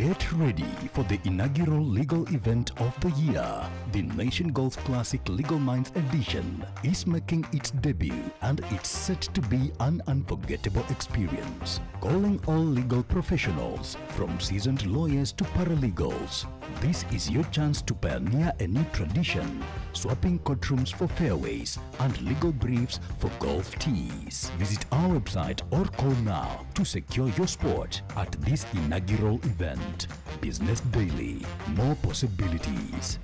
Get ready for the inaugural legal event of the year. The Nation Golf Classic Legal Minds Edition is making its debut and it's set to be an unforgettable experience. Calling all legal professionals, from seasoned lawyers to paralegals, this is your chance to pioneer a new tradition, swapping courtrooms for fairways and legal briefs for golf tees. Visit our website or call now to secure your spot at this inaugural event. Business Daily, more possibilities.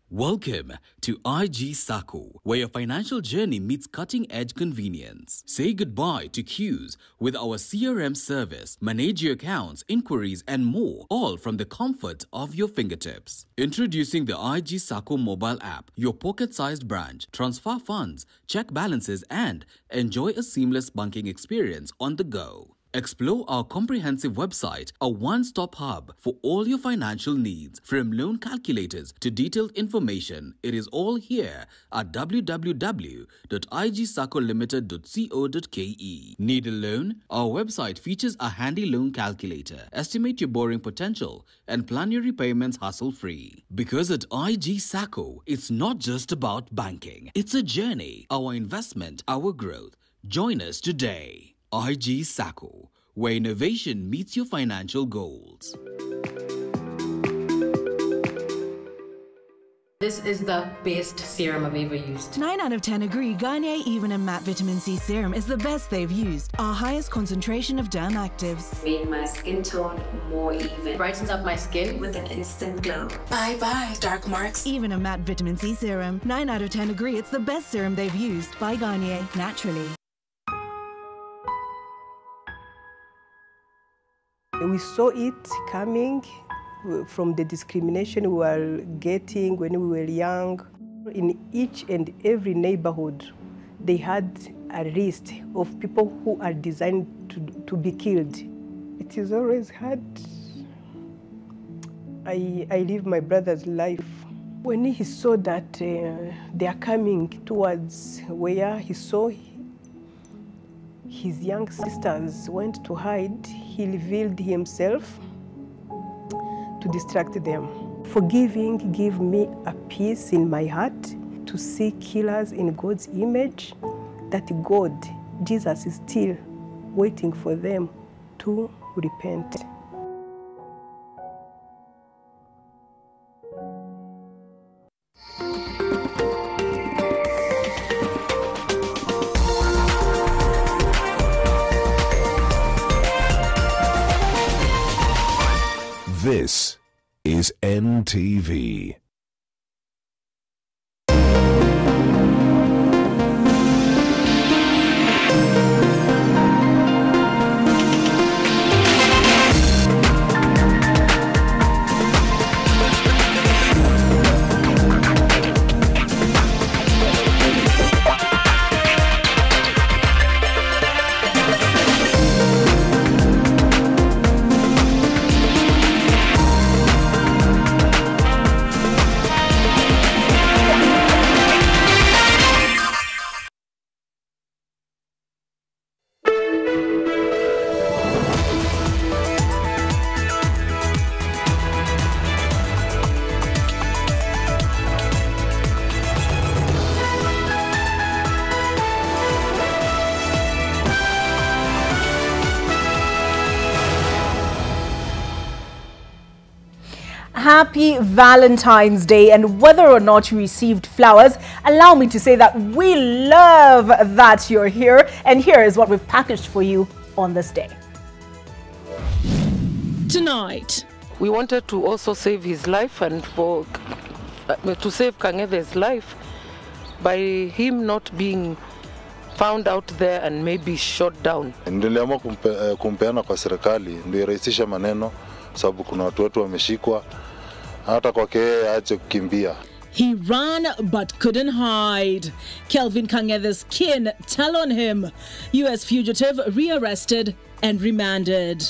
Welcome to IG Sacco, where your financial journey meets cutting-edge convenience. Say goodbye to queues with our CRM service. Manage your accounts, inquiries, and more, all from the comfort of your fingertips. Introducing the IG Sacco mobile app, your pocket-sized branch. Transfer funds, check balances, and enjoy a seamless banking experience on the go. Explore our comprehensive website, a one-stop hub for all your financial needs. From loan calculators to detailed information, it is all here at www.igsaccolimited.co.ke. Need a loan? Our website features a handy loan calculator. Estimate your borrowing potential and plan your repayments hassle-free. Because at IG Sacco, it's not just about banking. It's a journey, our investment, our growth. Join us today. IG Sacco, where innovation meets your financial goals. This is the best serum I've ever used. 9 out of 10 agree Garnier Even and Matte Vitamin C Serum is the best they've used. Our highest concentration of derm actives. Made my skin tone more even. Brightens up my skin with an instant glow. Bye-bye, dark marks. Even and Matte Vitamin C Serum. 9 out of 10 agree it's the best serum they've used. By Garnier, naturally. We saw it coming from the discrimination we were getting when we were young. In each and every neighborhood, they had a list of people who are designed to be killed. It is always hard. I live my brother's life. When he saw that they are coming towards where he saw his young sisters went to hide, he revealed himself to distract them. Forgiving gave me a peace in my heart to see killers in God's image, that God, Jesus, is still waiting for them to repent. This is NTV. Happy Valentine's Day, and whether or not you received flowers, allow me to say that we love that you're here, and here is what we've packaged for you on this day. Tonight, we wanted to also save his life and to save Kangethe's life by him not being found out there and maybe shot down. Niliamua kumpeana kwa serikali ndio irahisisha maneno, sababu kuna watu wetu wameshikwa hata kwake aache kukimbia. He ran but couldn't hide. Kelvin Kangethe's kin tell on him. U.S. fugitive rearrested and remanded.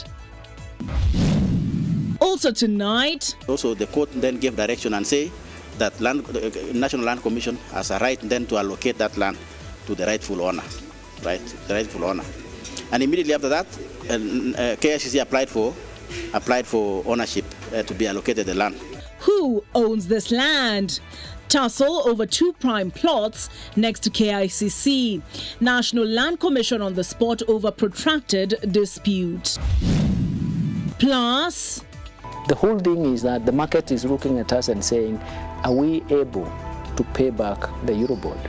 Also tonight. Also the court then gave direction and say that National Land Commission has a right then to allocate that land to the rightful owner. Right? The rightful owner. And immediately after that, KICC applied for applied for ownership to be allocated the land. Who owns this land? Tussle over 2 prime plots next to KICC. National Land Commission on the spot over protracted dispute. Plus, the whole thing is that the market is looking at us and saying, are we able to pay back the Eurobond?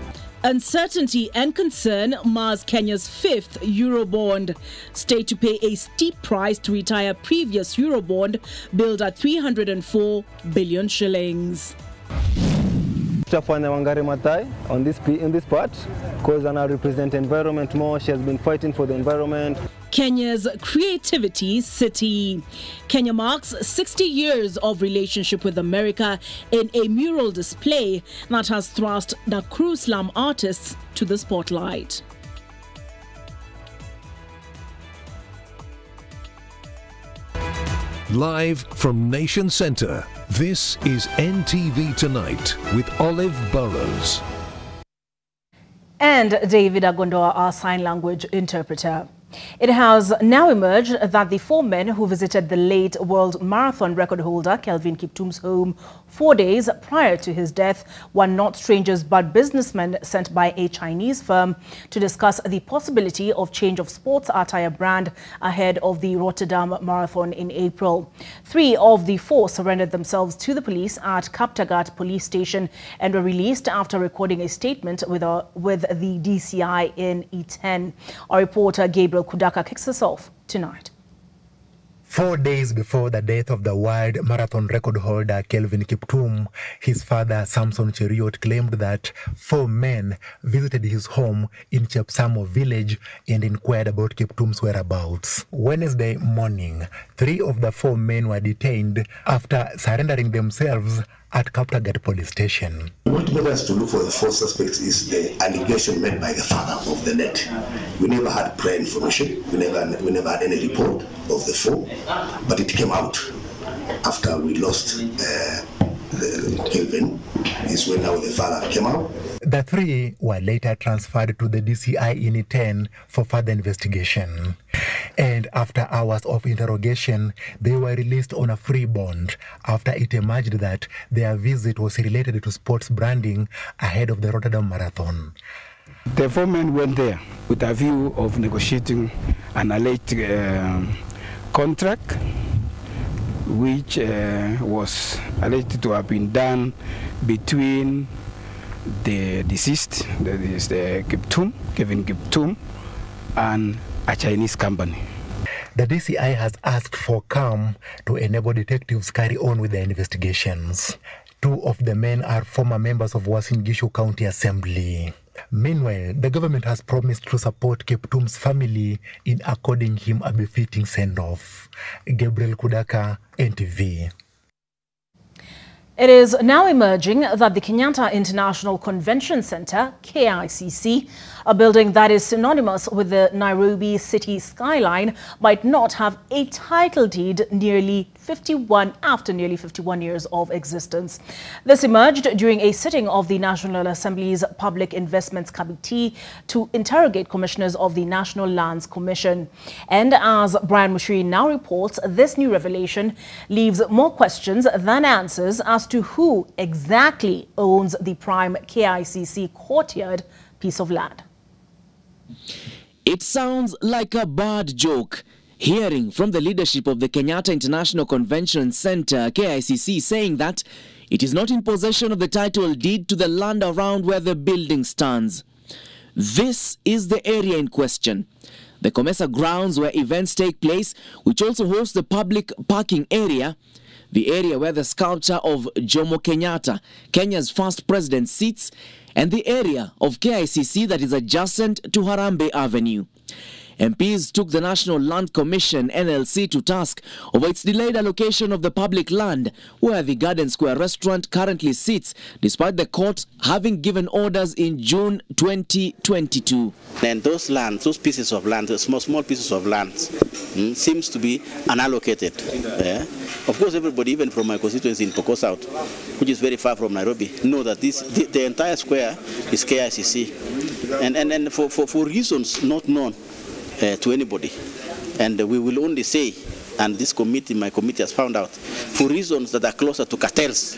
uncertainty and concern mars Kenya's 5th Eurobond. State to pay a steep price to retire previous Eurobond billed at 304 billion shillings. On this part, because I represent environment more. She has been fighting for the environment. Kenya's creativity city. Kenya marks 60 years of relationship with America in a mural display that has thrust Nakuru slum artists to the spotlight. Live from Nation Centre, this is NTV Tonight with Olive Burrows. And David Agondoa, our sign language interpreter. It has now emerged that the 4 men who visited the late world marathon record holder Kelvin Kiptum's home 4 days prior to his death were not strangers but businessmen sent by a Chinese firm to discuss the possibility of change of sports attire brand ahead of the Rotterdam Marathon in April. 3 of the 4 surrendered themselves to the police at Kaptagat police station and were released after recording a statement with the DCI in E10. Our reporter Gabriel Kudaka kicks us off tonight. 4 days before the death of the world marathon record holder Kelvin Kiptum, his father Samson Cheriot claimed that 4 men visited his home in Chepsamo village and inquired about Kiptum's whereabouts. Wednesday morning, 3 of the 4 men were detained after surrendering themselves at Kaptagat police station. What made us to look for the 4 suspects is the allegation made by the father of the dead. We never had prior information. We never had any report of the 4, but it came out after we lost Kelvin. Is when now the father came out. The 3 were later transferred to the DCI in E10 for further investigation. And after hours of interrogation, they were released on a free bond after it emerged that their visit was related to sports branding ahead of the Rotterdam Marathon. The 4 men went there with a view of negotiating an alleged contract which was alleged to have been done between the deceased, that is the Kelvin Kiptum, and a Chinese company. The DCI has asked for calm to enable detectives carry on with their investigations. 2 of the men are former members of Uasin Gishu County Assembly. Meanwhile, the government has promised to support Kiptum's family in according him a befitting send-off. Gabriel Kudaka, NTV. It is now emerging that the Kenyatta International Convention Center, KICC, a building that is synonymous with the Nairobi city skyline, might not have a title deed after nearly 51 years of existence. This emerged during a sitting of the National Assembly's Public Investments Committee to interrogate commissioners of the National Lands Commission. And as Brian Mushiri now reports, this new revelation leaves more questions than answers as to who exactly owns the prime KICC courtyard piece of land. It sounds like a bad joke. Hearing from the leadership of the Kenyatta International Convention Center, KICC, saying that it is not in possession of the title deed to the land around where the building stands. This is the area in question. The Comesa grounds where events take place, which also hosts the public parking area, the area where the sculpture of Jomo Kenyatta, Kenya's first president, sits, and the area of KICC that is adjacent to Harambee Avenue. MPs took the National Land Commission, NLC, to task over its delayed allocation of the public land where the Garden Square restaurant currently sits, despite the court having given orders in June 2022. And those lands, those pieces of land, small pieces of land, seems to be unallocated. Of course, everybody, even from my constituency in Pokot South, which is very far from Nairobi, know that the entire square is KICC. And for reasons not known to anybody. And we will only say and this committee, my committee, has found out, for reasons that are closer to cartels.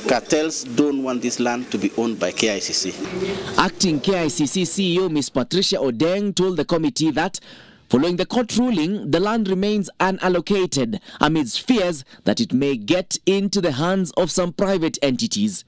Cartels don't want this land to be owned by KICC. Acting KICC CEO Ms. Patricia Odeng told the committee that following the court ruling, the land remains unallocated amidst fears that it may get into the hands of some private entities.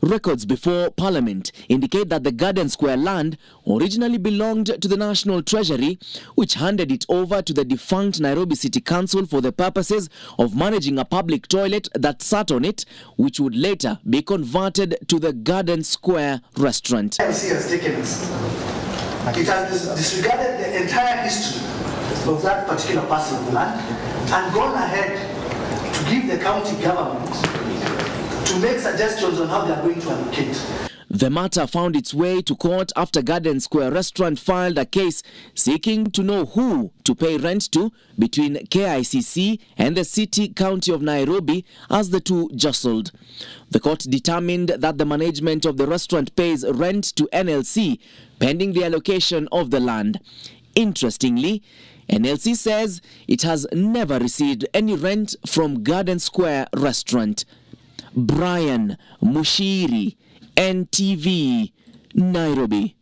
Records before Parliament indicate that the Garden Square land originally belonged to the National Treasury, which handed it over to the defunct Nairobi City Council for the purposes of managing a public toilet that sat on it, which would later be converted to the Garden Square restaurant. NTV has taken us. It has disregarded the entire history of that particular parcel of land and gone ahead to give the county government to make suggestions on how they are going to allocate. The matter found its way to court after Garden Square Restaurant filed a case seeking to know who to pay rent to between KICC and the City County of Nairobi as the two jostled. The court determined that the management of the restaurant pays rent to NLC pending the allocation of the land. Interestingly, NLC says it has never received any rent from Garden Square Restaurant. Brian Mushiri, NTV, Nairobi.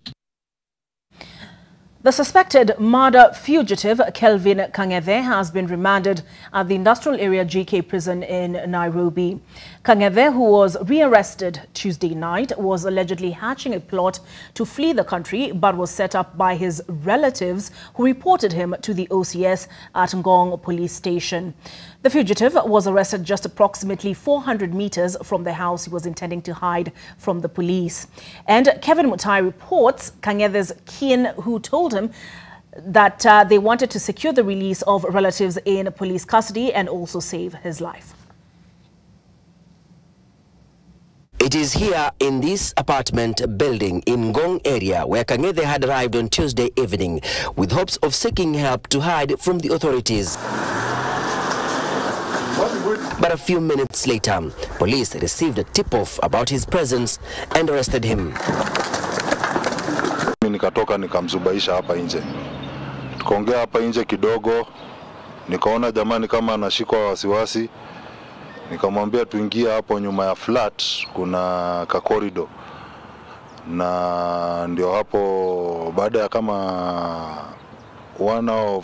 The suspected murder fugitive Kelvin Kang'ethe has been remanded at the Industrial Area GK prison in Nairobi. Kang'ethe, who was rearrested Tuesday night, was allegedly hatching a plot to flee the country but was set up by his relatives who reported him to the OCS at Ngong police station. The fugitive was arrested just approximately 400 meters from the house he was intending to hide from the police. And Kevin Mutai reports Kang'ethe's kin who told him that they wanted to secure the release of relatives in police custody and also save his life. It is here in this apartment building in Ngong area where Kang'ethe had arrived on Tuesday evening with hopes of seeking help to hide from the authorities. But a few minutes later, police received a tip-off about his presence and arrested him. Nikatoka nikamzubaisha hapa nje. Tukaongea hapa nje kidogo, nikaona jamani kama anashikwa wasiwasi. Nikamwambia tuingie hapo nyuma ya flat, kuna ka corridor. Na ndio hapo baada ya kama 1 hour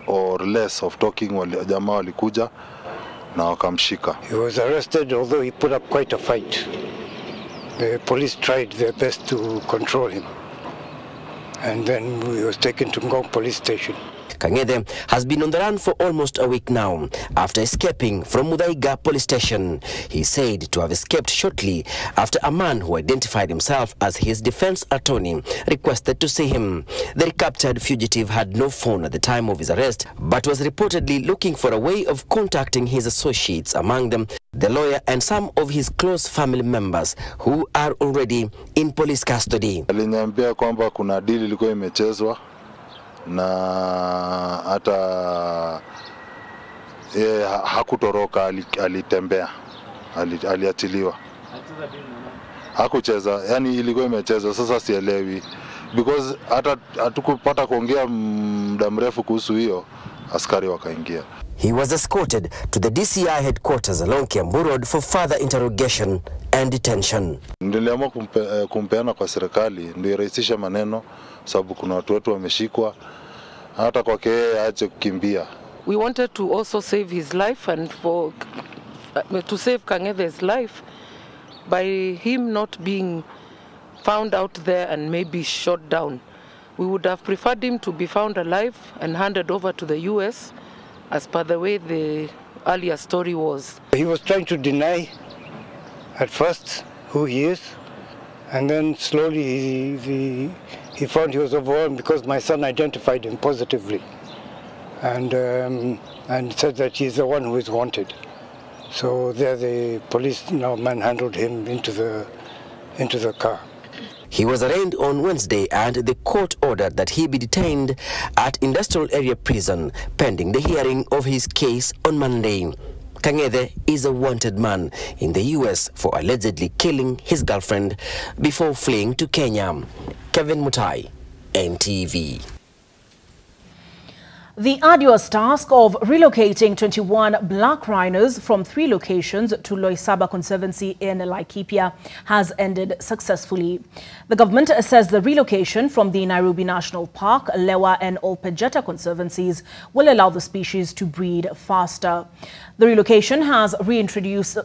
or less of talking jamaa walikuja na wakamshika. He was arrested although he put up quite a fight. The police tried their best to control him. And then he was taken to Ngong police station. Kang'ethe has been on the run for almost a week now after escaping from Muthaiga police station. He said to have escaped shortly after a man who identified himself as his defense attorney requested to see him. The recaptured fugitive had no phone at the time of his arrest, but was reportedly looking for a way of contacting his associates, among them the lawyer and some of his close family members who are already in police custody. Aliniambia kwamba kuna deal ilikuwa imechezwa na hata hakutoroka, alitembea, aliachiliwa. Hakucheza, yani ilikuwa imechezwa, sasa sielewi because hata hatukupata kuongea muda mrefu kuhusu hiyo, askari wakaingia. He was escorted to the DCI headquarters along Kiambu Road for further interrogation and detention. Niliamua kumpeana kwa serikali ndio irahisisha maneno, sababu kuna watu wetu wameshikwa hata kwake aache kukimbia. We wanted to also save his life and to save Kang'ethe's life by him not being found out there and maybe shot down. We would have preferred him to be found alive and handed over to the US as per the way the earlier story was. He was trying to deny at first who he is, and then slowly he found he was overwhelmed because my son identified him positively and said that he's the one who is wanted. So there the police now manhandled him into the car. He was arraigned on Wednesday and the court ordered that he be detained at Industrial Area Prison pending the hearing of his case on Monday. Kang'ethe is a wanted man in the US for allegedly killing his girlfriend before fleeing to Kenya. Kevin Mutai, NTV. The arduous task of relocating 21 black rhinos from 3 locations to Loisaba Conservancy in Laikipia has ended successfully. The government says the relocation from the Nairobi National Park, Lewa and Olpejeta Conservancies will allow the species to breed faster. The relocation has reintroduced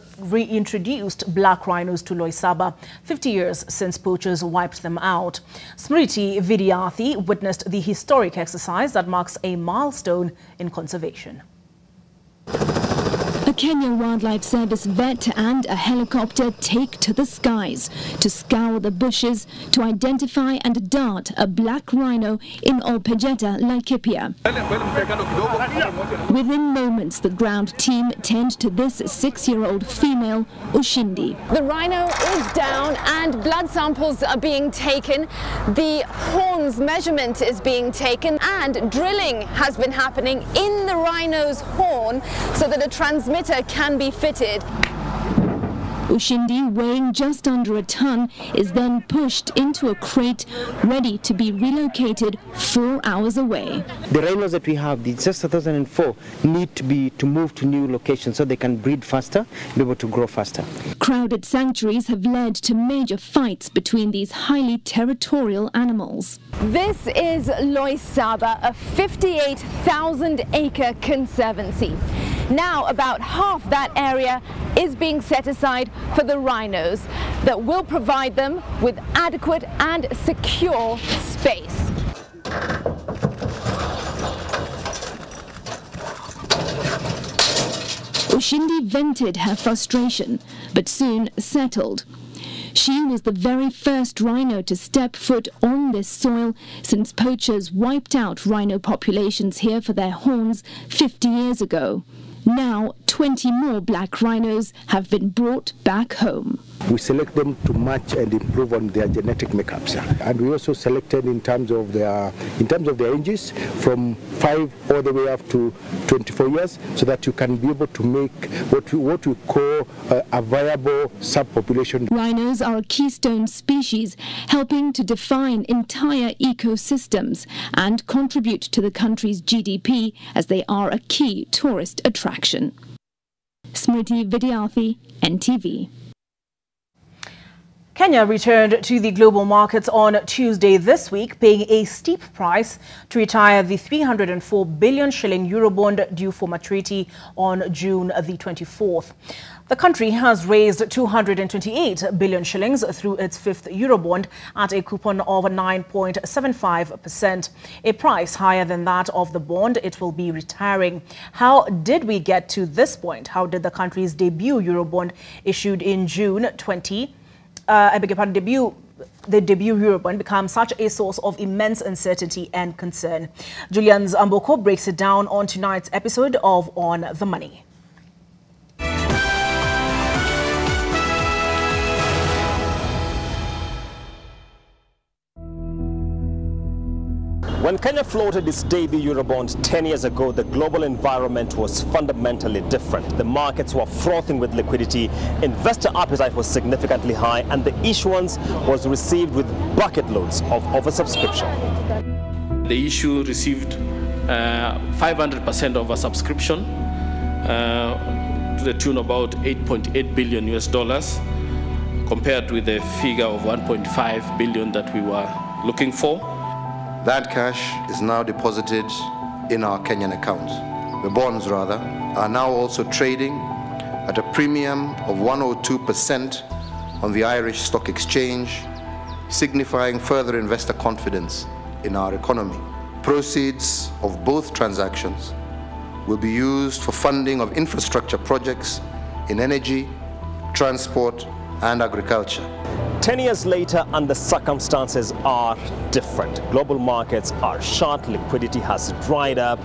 black rhinos to Loisaba 50 years since poachers wiped them out. Smriti Vidyathi witnessed the historic exercise that marks a milestone in conservation. A Kenya Wildlife Service vet and a helicopter take to the skies to scour the bushes to identify and dart a black rhino in Olpejeta, Laikipia. Within moments, the ground team tend to this 6-year-old female, Ushindi. The rhino is down and blood samples are being taken. The horns measurement is being taken and drilling has been happening in the rhino's horn so that a transmitter can be fitted. Ushindi, weighing just under a ton, is then pushed into a crate ready to be relocated 4 hours away. The rhinos that we have, the just 2004, need to move to new locations so they can breed faster, be able to grow faster. Crowded sanctuaries have led to major fights between these highly territorial animals. This is Loisaba, a 58,000-acre conservancy. Now about half that area is being set aside for the rhinos that will provide them with adequate and secure space. Ushindi vented her frustration, but soon settled. She was the very first rhino to step foot on this soil since poachers wiped out rhino populations here for their horns 50 years ago. Now, 20 more black rhinos have been brought back home. We select them to match and improve on their genetic makeups, and we also selected in terms of their ages from 5 all the way up to 24 years, so that you can be able to make what we call a viable subpopulation. Rhinos are a keystone species, helping to define entire ecosystems and contribute to the country's GDP as they are a key tourist attraction. Smriti Vidyathi, NTV. Kenya returned to the global markets on Tuesday this week, paying a steep price to retire the 304 billion shilling Eurobond due for maturity on June the 24th. The country has raised 228 billion shillings through its 5th Eurobond at a coupon of 9.75%, a price higher than that of the bond it will be retiring. How did we get to this point? How did the country's debut Eurobond issued in June the debut Eurobond become such a source of immense uncertainty and concern? Julian Amboko breaks it down on tonight's episode of On the Money. When Kenya floated its debut Eurobond 10 years ago, the global environment was fundamentally different. The markets were frothing with liquidity, investor appetite was significantly high, and the issuance was received with bucket loads of oversubscription. The issue received 500% oversubscription to the tune of about $8.8 billion US dollars, compared with the figure of 1.5 billion that we were looking for. That cash is now deposited in our Kenyan accounts. The bonds, rather, are now also trading at a premium of 102% on the Irish Stock Exchange, signifying further investor confidence in our economy. Proceeds of both transactions will be used for funding of infrastructure projects in energy, transport, and agriculture. 10 years later, and the circumstances are different. Global markets are short, liquidity has dried up,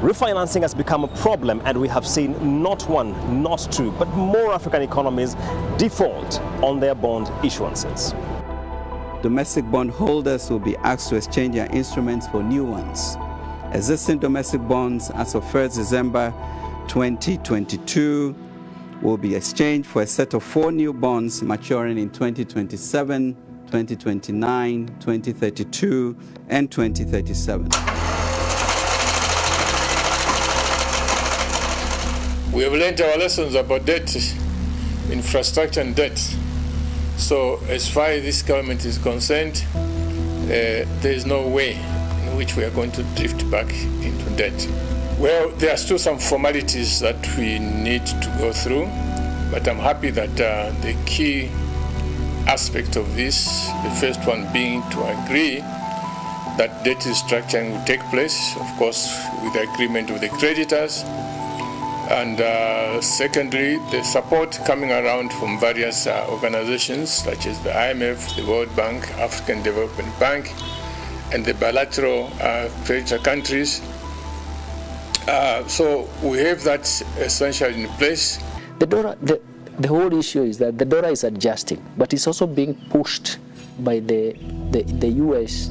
refinancing has become a problem, and we have seen not one, not two, but more African economies default on their bond issuances. Domestic bond holders will be asked to exchange their instruments for new ones. Existing domestic bonds as of 1st December 2022 will be exchanged for a set of 4 new bonds maturing in 2027, 2029, 2032, and 2037. We have learned our lessons about debt, infrastructure and debt. So as far as this government is concerned, there is no way in which we are going to drift back into debt. Well, there are still some formalities that we need to go through, but I'm happy that the key aspect of this, the first one being to agree that debt restructuring will take place, of course, with the agreement with the creditors, and secondly, the support coming around from various organizations such as the IMF, the World Bank, African Development Bank, and the bilateral creditor countries. So we have that essentially in place. The whole issue is that the dollar is adjusting, but it's also being pushed by the U.S.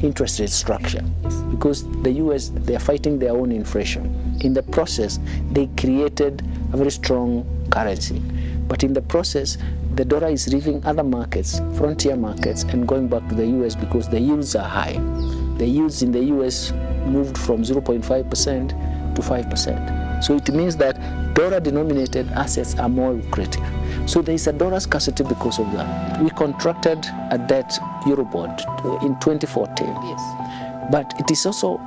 interest rate structure, because the U.S., they are fighting their own inflation. In the process, they created a very strong currency, but in the process, the dollar is leaving other markets, frontier markets, and going back to the U.S. because the yields are high. The yields in the U.S. moved from 0.5% to 5%. So it means that dollar-denominated assets are more lucrative. So there is a dollar scarcity because of that. We contracted a debt Eurobond in 2014. Yes. But it is also,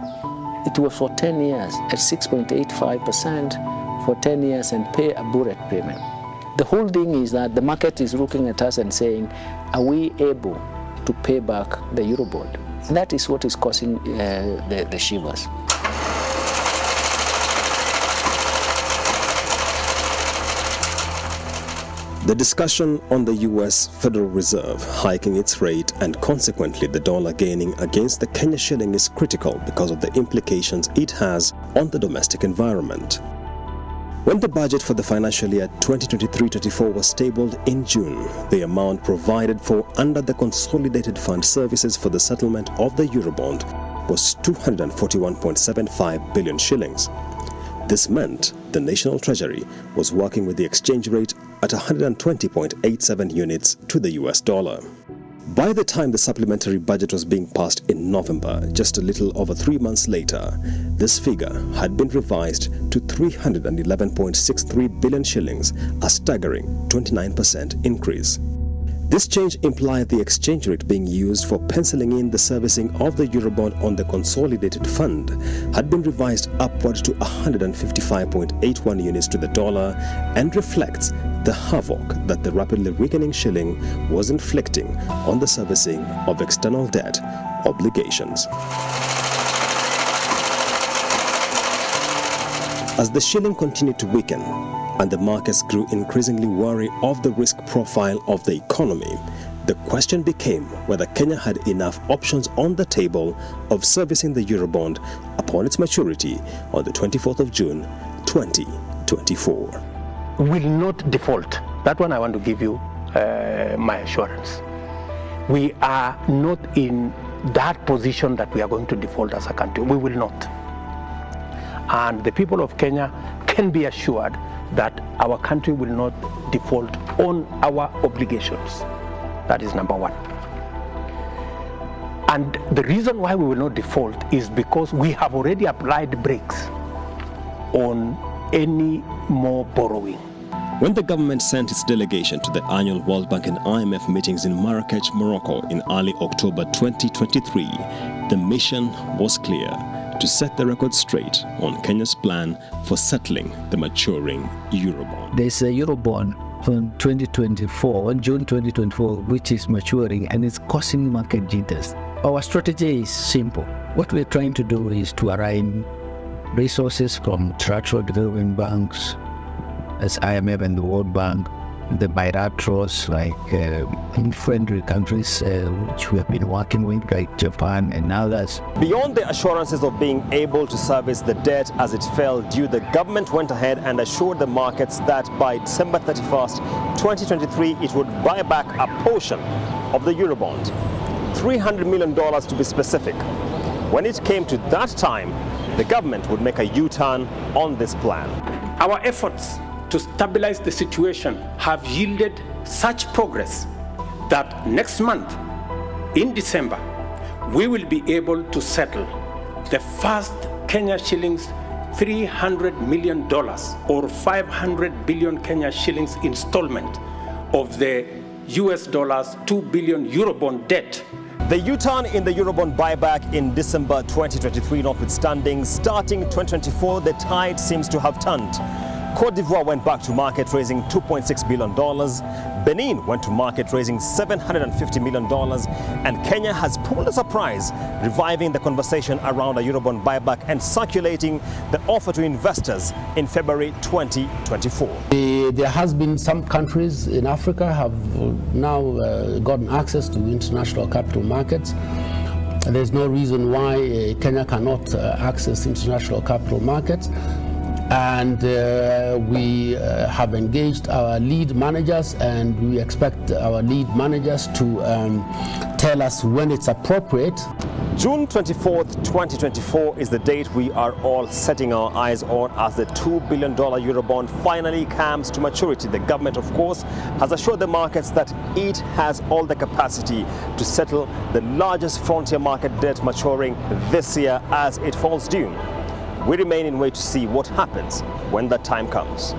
it was for 10 years at 6.85% for 10 years and pay a bullet payment. The whole thing is that the market is looking at us and saying, are we able to pay back the Eurobond? And that is what is causing the shivers. The discussion on the U.S. Federal Reserve hiking its rate and consequently the dollar gaining against the Kenya shilling is critical because of the implications it has on the domestic environment. When the budget for the financial year 2023-24 was tabled in June, the amount provided for under the Consolidated Fund Services for the settlement of the Eurobond was 241.75 billion shillings. This meant the National Treasury was working with the exchange rate at 120.87 units to the US dollar. By the time the supplementary budget was being passed in November, just a little over 3 months later, this figure had been revised to 311.63 billion shillings, a staggering 29% increase. This change implied the exchange rate being used for penciling in the servicing of the Eurobond on the Consolidated Fund had been revised upward to 155.81 units to the dollar and reflects the havoc that the rapidly weakening shilling was inflicting on the servicing of external debt obligations. As the shilling continued to weaken, and the markets grew increasingly wary of the risk profile of the economy, the question became whether Kenya had enough options on the table of servicing the Eurobond upon its maturity on the 24th of June 2024. Will not default. That one I want to give you my assurance. We are not in that position that we are going to default as a country. We will not. And the people of Kenya can be assured that our country will not default on our obligations. That is number one. And the reason why we will not default is because we have already applied brakes on any more borrowing. When the government sent its delegation to the annual World Bank and IMF meetings in Marrakech, Morocco in early October 2023, the mission was clear: to set the record straight on Kenya's plan for settling the maturing Eurobond. There's a Eurobond from 2024, on June 2024, which is maturing and it's causing market jitters. Our strategy is simple. What we're trying to do is to align resources from trilateral development banks, as IMF and the World Bank, the bilaterals like friendly countries which we have been working with, like Japan and others. Beyond the assurances of being able to service the debt as it fell due, the government went ahead and assured the markets that by December 31st, 2023, it would buy back a portion of the Eurobond, $300 million to be specific. When it came to that time, the government would make a U-turn on this plan. Our efforts to stabilize the situation have yielded such progress that next month, in December, we will be able to settle the first Kenya shillings $300 million or 500 billion Kenya shillings installment of the US dollars 2 billion Eurobond debt. The U-turn in the Eurobond buyback in December 2023 notwithstanding, starting 2024, the tide seems to have turned. Cote d'Ivoire went back to market raising $2.6 billion. Benin went to market raising $750 million. And Kenya has pulled a surprise, reviving the conversation around a Eurobond buyback and circulating the offer to investors in February 2024. There has been some countries in Africa have now gotten access to international capital markets. There's no reason why Kenya cannot access international capital markets. And we have engaged our lead managers, and we expect our lead managers to tell us when it's appropriate. June 24th, 2024 is the date we are all setting our eyes on as the $2 billion Eurobond finally comes to maturity. The government, of course, has assured the markets that it has all the capacity to settle the largest frontier market debt maturing this year as it falls due. We remain in wait to see what happens when that time comes.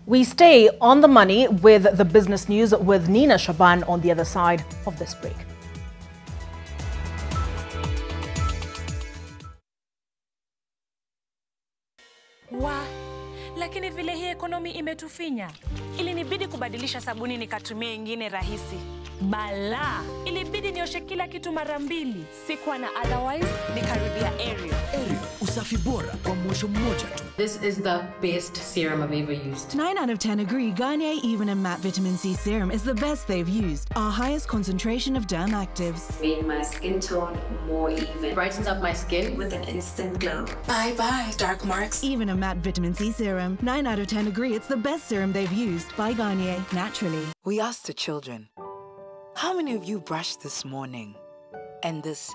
We stay on the money with the business news with Nina Shaban on the other side of this break. Lakini vile hii ekonomi imetufinya, ilinibidi kubadilisha sabuni nikatumia ingine rahisi. Bala, ilibidi nioshe kila kitu mara mbili. Sikuwa na otherwise, nikarudia Ariel. Ariel, usafi bora kwa mwosho mmoja tu. This is the best serum I've ever used. 9 out of 10 agree Garnier Even and Matte Vitamin C Serum is the best they've used. Our highest concentration of derm actives. Made my skin tone more even. Brightens up my skin with an instant glow. Bye-bye, dark marks. Even and Matte Vitamin C Serum. 9 out of 10 agree it's the best serum they've used by Garnier, naturally. We asked the children, how many of you brushed this morning? And this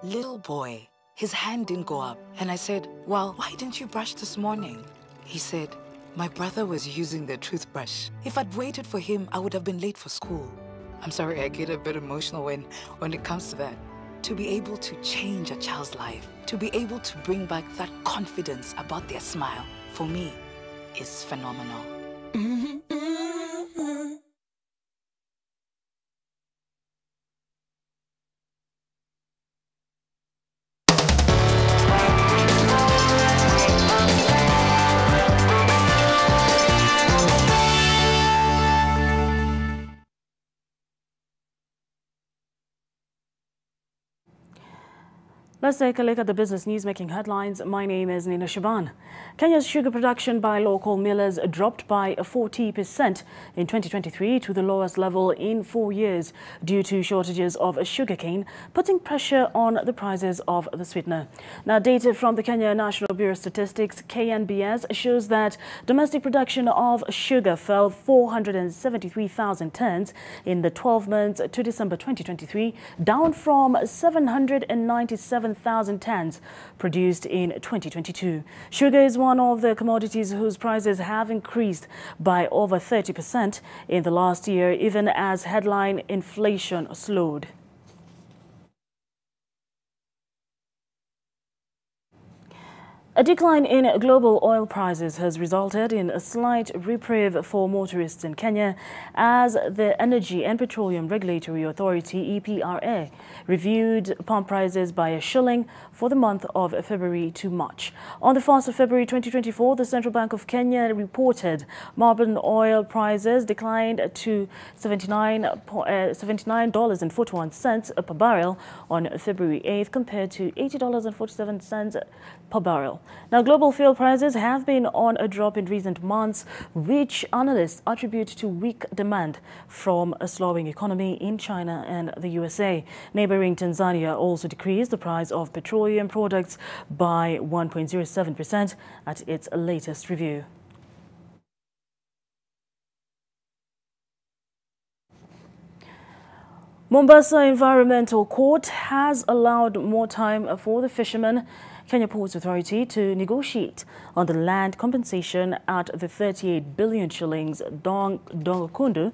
little boy, his hand didn't go up. And I said, well, why didn't you brush this morning? He said, my brother was using the toothbrush. If I'd waited for him, I would have been late for school. I'm sorry, I get a bit emotional when it comes to that. To be able to change a child's life, to be able to bring back that confidence about their smile, for me, is phenomenal. Let's take a look at the business news making headlines. My name is Nina Shaban. Kenya's sugar production by local millers dropped by 40% in 2023 to the lowest level in 4 years due to shortages of sugarcane, putting pressure on the prices of the sweetener. Now, data from the Kenya National Bureau of Statistics, KNBS, shows that domestic production of sugar fell 473,000 tons in the 12 months to December 2023, down from 797,000 tons produced in 2022. Sugar is one of the commodities whose prices have increased by over 30% in the last year, even as headline inflation slowed. A decline in global oil prices has resulted in a slight reprieve for motorists in Kenya as the Energy and Petroleum Regulatory Authority, EPRA, reviewed pump prices by a shilling for the month of February to March. On the 1st of February 2024, the Central Bank of Kenya reported Marble oil prices declined to $79.41 per barrel on February 8th compared to $80.47 per barrel. Now, global fuel prices have been on a drop in recent months, which analysts attribute to weak demand from a slowing economy in China and the USA. Neighboring Tanzania also decreased the price of petroleum products by 1.07% at its latest review. Mombasa Environmental Court has allowed more time for the fishermen Kenya Ports Authority to negotiate on the land compensation at the 38 billion shillings Dongakundu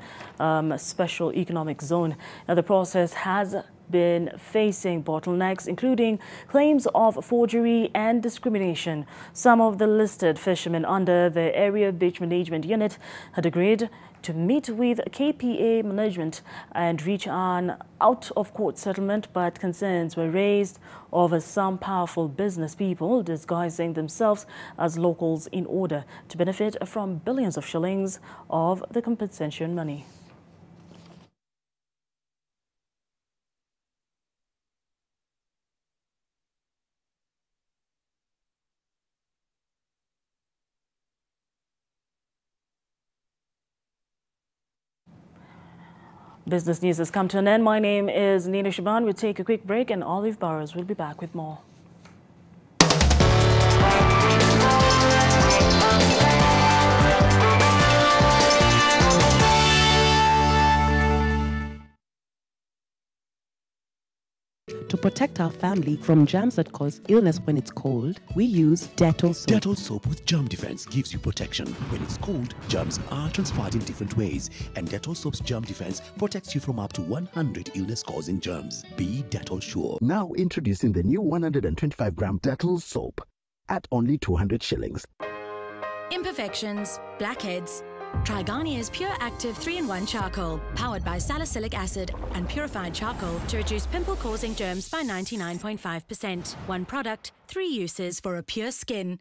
Special Economic Zone. Now, the process has been facing bottlenecks, including claims of forgery and discrimination. Some of the listed fishermen under the Area Beach Management Unit had agreed to meet with KPA management and reach an out-of-court settlement, but concerns were raised over some powerful business people disguising themselves as locals in order to benefit from billions of shillings of the compensation money. Business news has come to an end. My name is Nina Shaban. We'll take a quick break and Olive Burrows will be back with more. To protect our family from germs that cause illness when it's cold, we use Dettol soap. Dettol soap with germ defense gives you protection. When it's cold, germs are transferred in different ways, and Dettol soap's germ defense protects you from up to 100 illness-causing germs. Be Dettol sure. Now introducing the new 125-gram Dettol soap at only 200 shillings. Imperfections, blackheads. Try Garnier's Pure Active 3-in-1 Charcoal, powered by salicylic acid and purified charcoal to reduce pimple-causing germs by 99.5%. One product, 3 uses for a pure skin.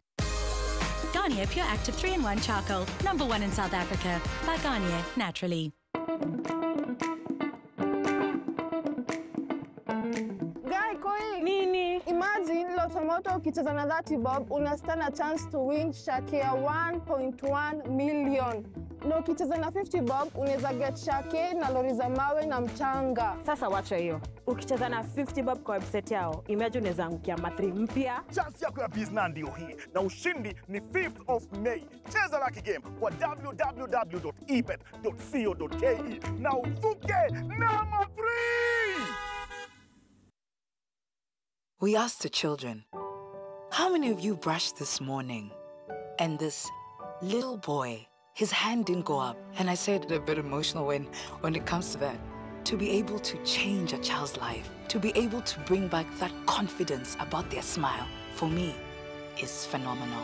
Garnier Pure Active 3-in-1 Charcoal, #1 in South Africa, by Garnier Naturally. Nini? Imagine Lotomoto ukicheza na 30 bob una stand a chance to win shake ya 1.1 million. Na ukicheza na 50 bob unaweza get shake na lori za mawe na mchanga. Sasa wacha hiyo. Ukicheza na 50 bob kwa website yao, imagine unaweza angukia matri mpya. Chance yako ya business ndio hii. Na ushindi ni 5th of May. Cheza Lucky Game kwa www.ebet.co.ke na uvuke namba 3. We asked the children, how many of you brushed this morning? And this little boy, his hand didn't go up. And I said, a bit emotional when it comes to that. To be able to change a child's life, to be able to bring back that confidence about their smile, for me, is phenomenal.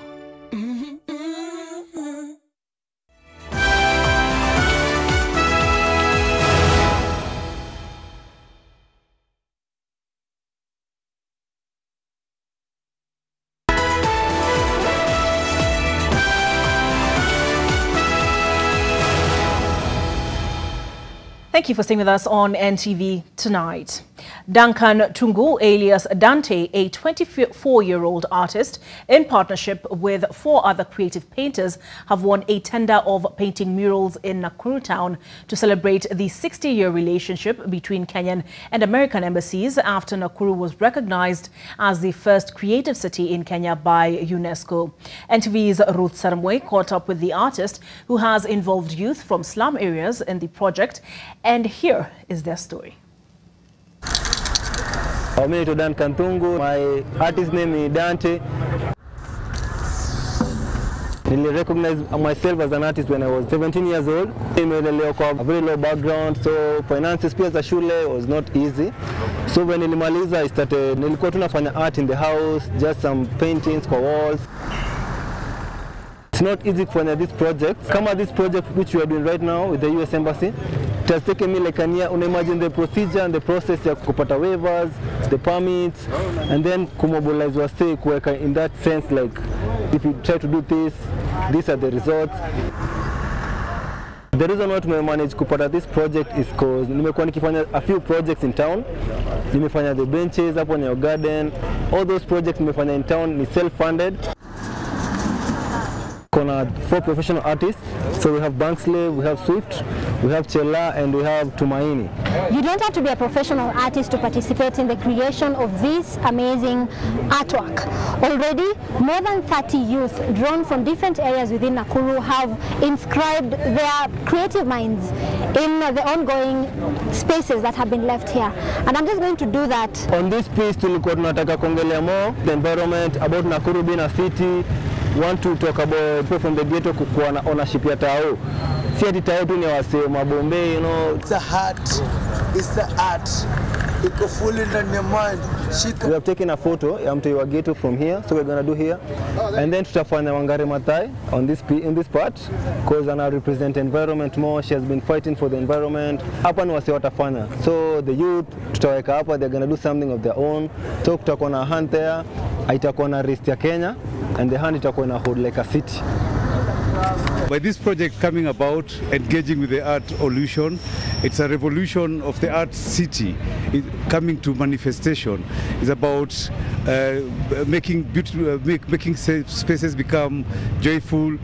Thank you for staying with us on NTV tonight. Duncan Tungu, alias Dante, a 24-year-old artist, in partnership with 4 other creative painters, have won a tender of painting murals in Nakuru town to celebrate the 60-year relationship between Kenyan and American embassies after Nakuru was recognized as the first creative city in Kenya by UNESCO. NTV's Ruth Saramwe caught up with the artist, who has involved youth from slum areas in the project, and here is their story. I'm to Duncan Tungu. My artist name is Dante. I recognized myself as an artist when I was 17 years old. I made a very low background, so finances pia za shule was not easy. So when nilimaliza, I started, nilikuwa tunafanya art in the house, just some paintings for walls. It's not easy for this project. Kama this project which we are doing right now with the US Embassy, it has taken me like a year. Imagine the procedure and the process ya kupata waivers, the permits, and then kumobilize wase kuweka in that sense, like if you try to do this, these are the results. The reason why we managed kupata this project is because nimekuwa nikifanya a few projects in town. Nimefanya the benches hapo on your garden. All those projects nimefanya in town ni self-funded. Kuna 4 professional artists. So we have Banksley, we have Swift, we have Chela, and we have Tumaini. You don't have to be a professional artist to participate in the creation of this amazing artwork. Already, more than 30 youth drawn from different areas within Nakuru have inscribed their creative minds in the ongoing spaces that have been left here. And I'm just going to do that. On this piece, tulikuwa tunataka kuongelea more the environment, about Nakuru being a city. Want to talk about people from the ghetto kukuwa na ownership ya tao. Si ati tao tu ni wase mabombe, you know. It's a heart It's the art. Iko fully in your mind. We have taken a photo ya mtoi wa ghetto from here, so we're gonna do here, and then tutafanya Wangari Maathai on this in this part, because ana represent environment more. She has been fighting for the environment. Hapa ni wasi watafanya, so the youth tutaweka hapa, they're gonna do something of their own. So tutakuwa na hand there, itakuwa na wrist ya Kenya, and the hand itakuwa na hold like a city. By this project coming about, engaging with the art illusion, it's a revolution of the art city coming to manifestation. It's about making spaces become joyful,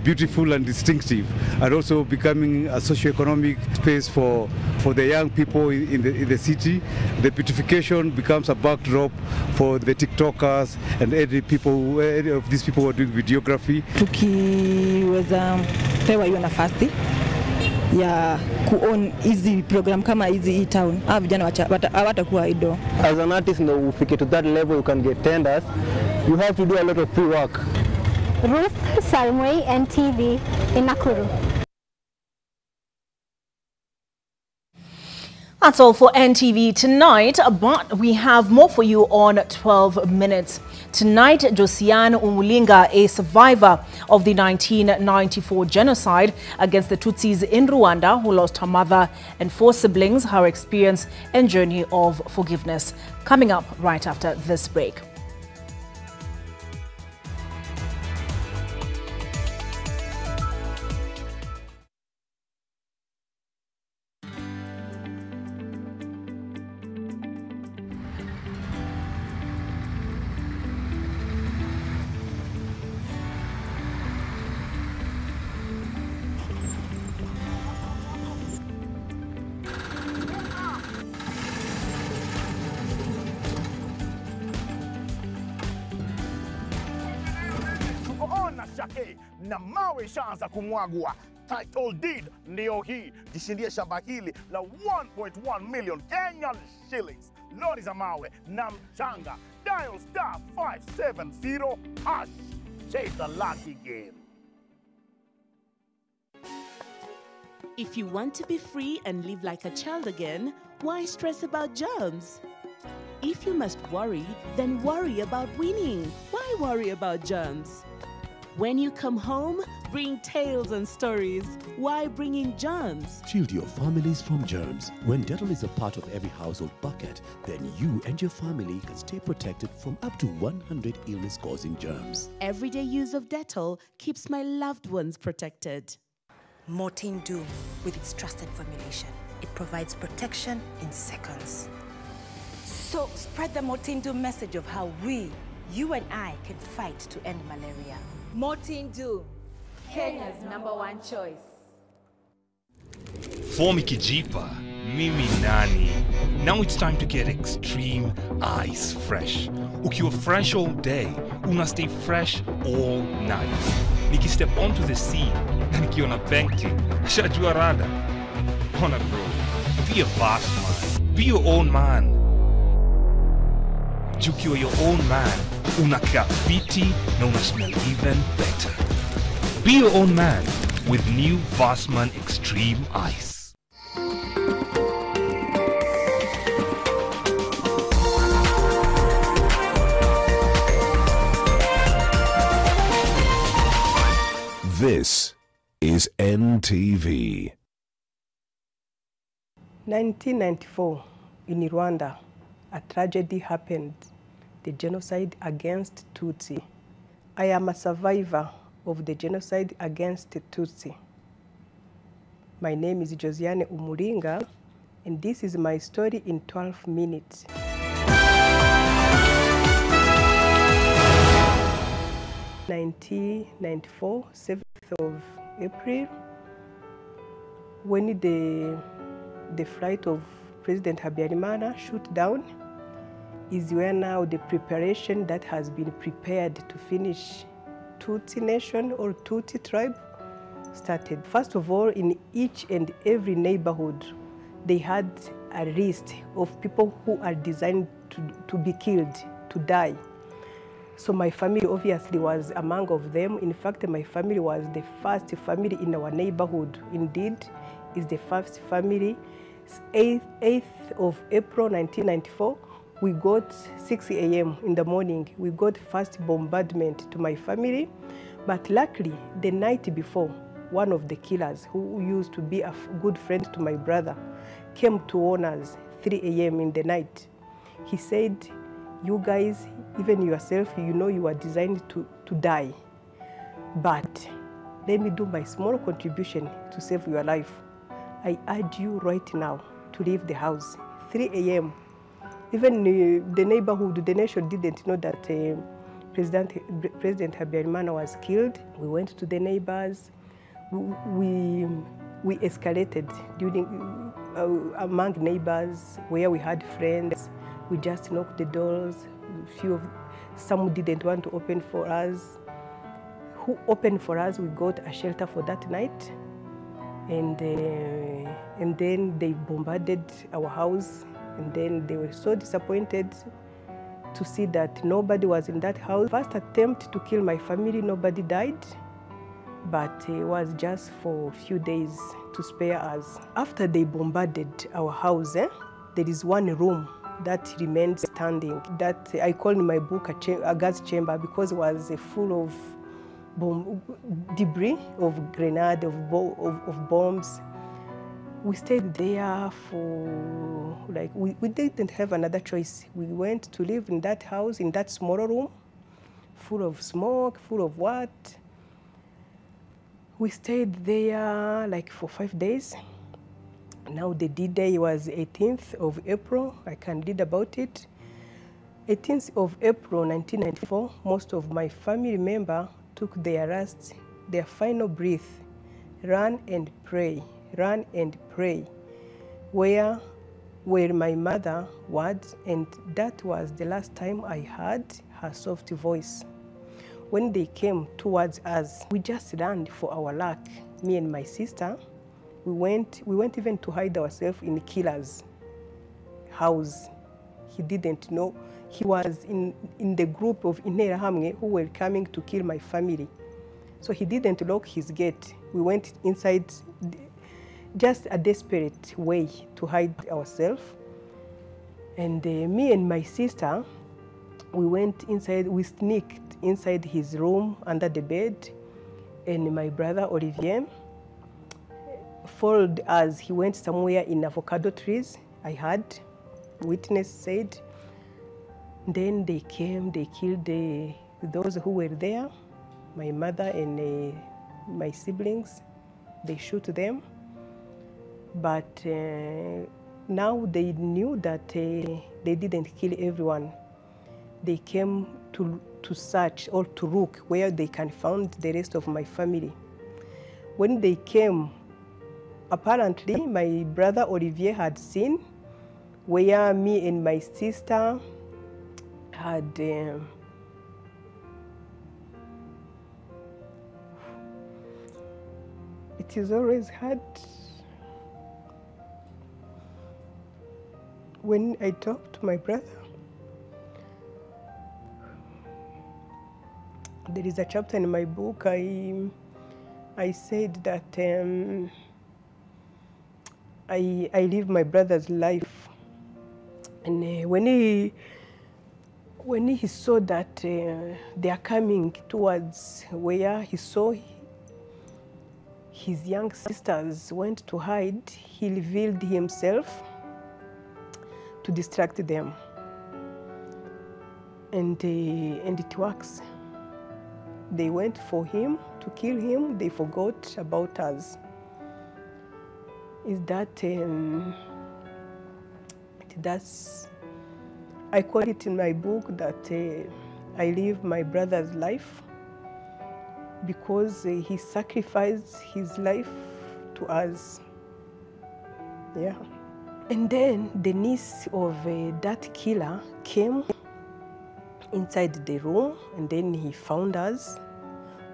beautiful and distinctive, and also becoming a socio-economic space for the young people in the city. The beautification becomes a backdrop for the TikTokers and any of these people who are doing videography. Tukiweza pewa hiyo nafasi ya kuon hizi program kama hizi e-town, vijana hawatakuwa idle. As an artist, no, ufike to that level you can get tenders, you have to do a lot of free work. Ruth Salmway, NTV in Nakuru. That's all for NTV tonight, but we have more for you on 12 minutes. Tonight, Josiane Umulinga, a survivor of the 1994 genocide against the Tutsis in Rwanda, who lost her mother and 4 siblings, her experience and journey of forgiveness. Coming up right after this break. Na mawe shaanza kumwagwa. Title deed ndio hii. Jishindie shamba hili la 1.1 million Kenyan shillings. Lori za mawe na mchanga. Dial *570#. Chase the lucky game. If you want to be free and live like a child again, why stress about germs? If you must worry, then worry about winning. Why worry about germs? When you come home, bring tales and stories. Why bringing germs? Shield your families from germs. When Dettol is a part of every household bucket, then you and your family can stay protected from up to 100 illness-causing germs. Everyday use of Dettol keeps my loved ones protected. Mortin Doom, with its trusted formulation, it provides protection in seconds. So spread the Mortin Doom message of how you and I can fight to end malaria. Mortin Doom, Kenya's #1 choice. Form ikijipa, mimi nani. Now it's time to get extreme ice fresh. Ukiwa fresh all day, una stay fresh all night. Niki step onto the scene, na nikiona painting, shajua rada. Hona bro, be a boss man, be your own man. Ukiwa your own man, unakaa fiti na una smell even better. Be your own man with new Vassman Extreme Ice. This is NTV. 1994, in Rwanda, a tragedy happened, the genocide against Tutsi. I am a survivor of the genocide against Tutsi. My name is Josiane Umulinga, and this is my story in 12 minutes. In 1994, 7th of April, when the flight of President Habyarimana shot down, is where now the preparation that has been prepared to finish Tutsi nation or Tutsi tribe started. First of all, in each and every neighborhood, they had a list of people who are designed to be killed, to die. So my family obviously was among of them. In fact, my family was the first family in our neighborhood. Indeed, is the first family 8th of April 1994, we got 6 a.m. in the morning. We got first bombardment to my family, but luckily the night before, one of the killers who used to be a good friend to my brother came to warn us 3 a.m. in the night. He said, you guys, even yourself, you know you are designed to die, but let me do my small contribution to save your life. I urge you right now to leave the house. 3 a.m. Even the neighborhood, the nation didn't know that President Habyarimana was killed. We went to the neighbors. We escalated among neighbors where we had friends. We just knocked the doors. Some didn't want to open for us. Who opened for us? We got a shelter for that night. And then they bombarded our house, and then they were so disappointed to see that nobody was in that house. First attempt to kill my family, nobody died, but it was just for a few days to spare us. After they bombarded our house, there is one room that remained standing, that I call in my book a gas chamber, because it was full of debris, of grenade, of bombs. We stayed there for, we didn't have another choice. We went to live in that house, in that smaller room, full of smoke, full of what. We stayed there for 5 days. Now the D-Day was 18th of April. I can read about it. 18th of April 1994, most of my family members took their last, their final breath. Run and pray, where my mother was, and that was the last time I heard her soft voice. When they came towards us, we just ran for our luck. Me and my sister, we went even to hide ourselves in the killer's house. He didn't know. He was in the group of Interahamwe who were coming to kill my family. So he didn't lock his gate. We went inside, just a desperate way to hide ourselves. And me and my sister, we went inside, we sneaked inside his room under the bed, and my brother Olivier followed us. He went somewhere in avocado trees, I heard. Witness said. Then they came, they killed those who were there, my mother and my siblings. They shoot them. But now they knew that they didn't kill everyone. They came to search or to look where they can find the rest of my family. When they came, apparently my brother Olivier had seen where me and my sister had it is always hard when I talk to my brother. There is a chapter in my book, I said that I live my brother's life. And when he saw that they are coming towards where he saw his young sisters went to hide, he revealed himself to distract them. And it works. They went for him to kill him. They forgot about us. Is that that's, I call it in my book that I live my brother's life because he sacrificed his life to us. Yeah. And then the niece of that killer came inside the room, and then he found us.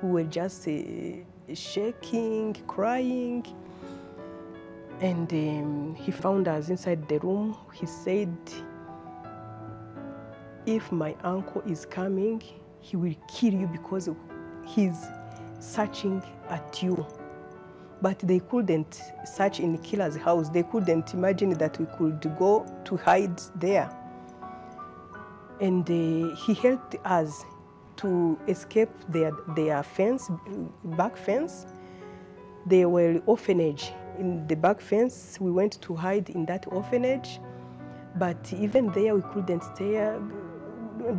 We were just shaking, crying. And he found us inside the room. He said, if my uncle is coming, he will kill you because he's searching at you. but they couldn't search in killer's house. They couldn't imagine that we could go to hide there. And he helped us to escape their fence, back fence. They were orphanage. In the back fence, we went to hide in that orphanage, but even there we couldn't stay.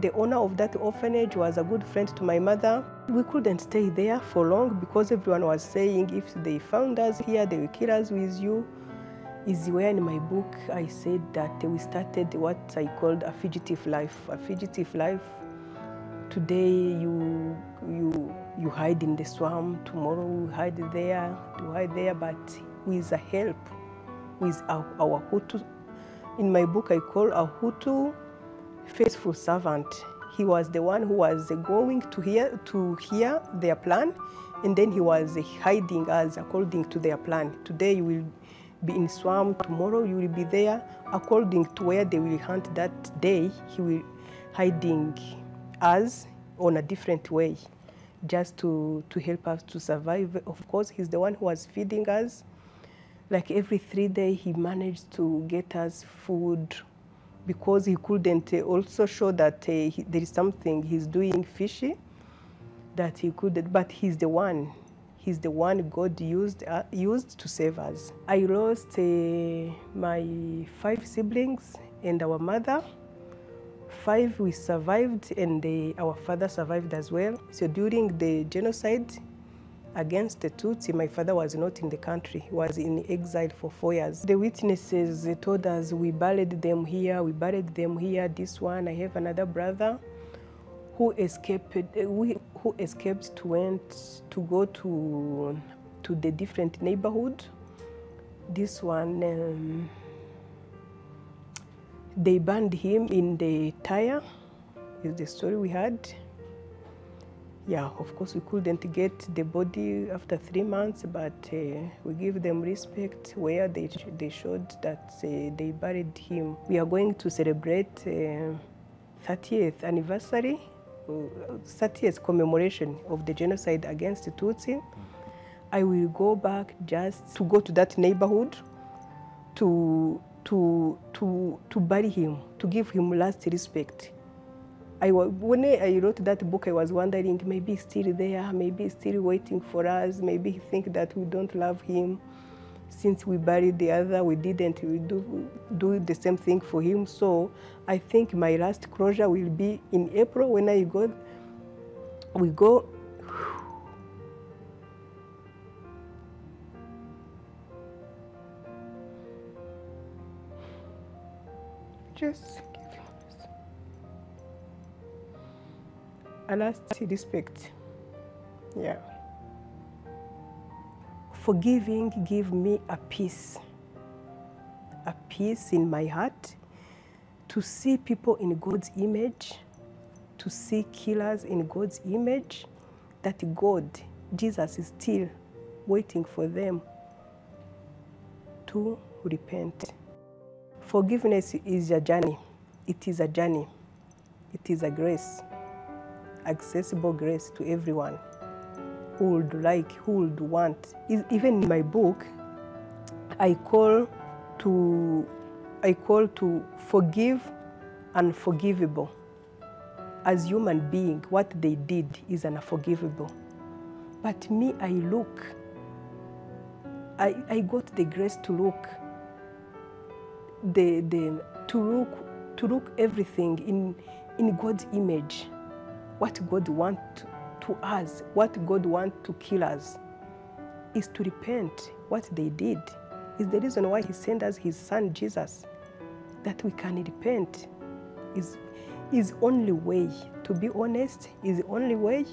The owner of that orphanage was a good friend to my mother. We couldn't stay there for long because everyone was saying if they found us here, they will kill us with you. Is where in my book I said that we started what I called a fugitive life. A fugitive life. Today you hide in the swamp, tomorrow you hide there, but with a help, with our Hutu. In my book I call a Hutu faithful servant. He was the one who was going to hear their plan, and then he was hiding us according to their plan. Today you will be in swamp, tomorrow you will be there. According to where they will hunt that day, he will hiding us on a different way, just to help us to survive. Of course, he's the one who was feeding us. Like every 3 days, he managed to get us food because he couldn't also show that there is something he's doing fishy, that he couldn't, but he's the one God used to save us. I lost my 5 siblings and our mother. 5 we survived, and our father survived as well. So during the genocide against the Tutsi, my father was not in the country. He was in exile for 4 years. The witnesses told us we buried them here, this one. I have another brother who escaped to go to the different neighborhood. This one, they burned him in the tire, is the story we had. Yeah, of course we couldn't get the body after 3 months, but we give them respect where they showed that they buried him. We are going to celebrate 30th anniversary, 30th commemoration of the genocide against the Tutsi. I will go back just to go to that neighborhood to bury him, to give him last respect. When I wrote that book, I was wondering, maybe he's still there, maybe he's still waiting for us, maybe he thinks that we don't love him. Since we buried the other, we didn't do the same thing for him. So I think my last closure will be in April when we go. Just a last respect. Yeah. Forgiving give me a peace in my heart, to see people in God's image, to see killers in God's image, that God, Jesus, is still waiting for them to repent. Forgiveness is a journey. It is a journey. It is a grace, accessible grace to everyone who would like, who would want. Even in my book, I call to forgive unforgivable. As human being, what they did is unforgivable. But me, I got the grace to look, to look everything in God's image. What God wants to us, what God wants to kill us, is to repent. What they did is the reason why He sent us His Son Jesus, that we can repent. Is only way, to be honest, is the only way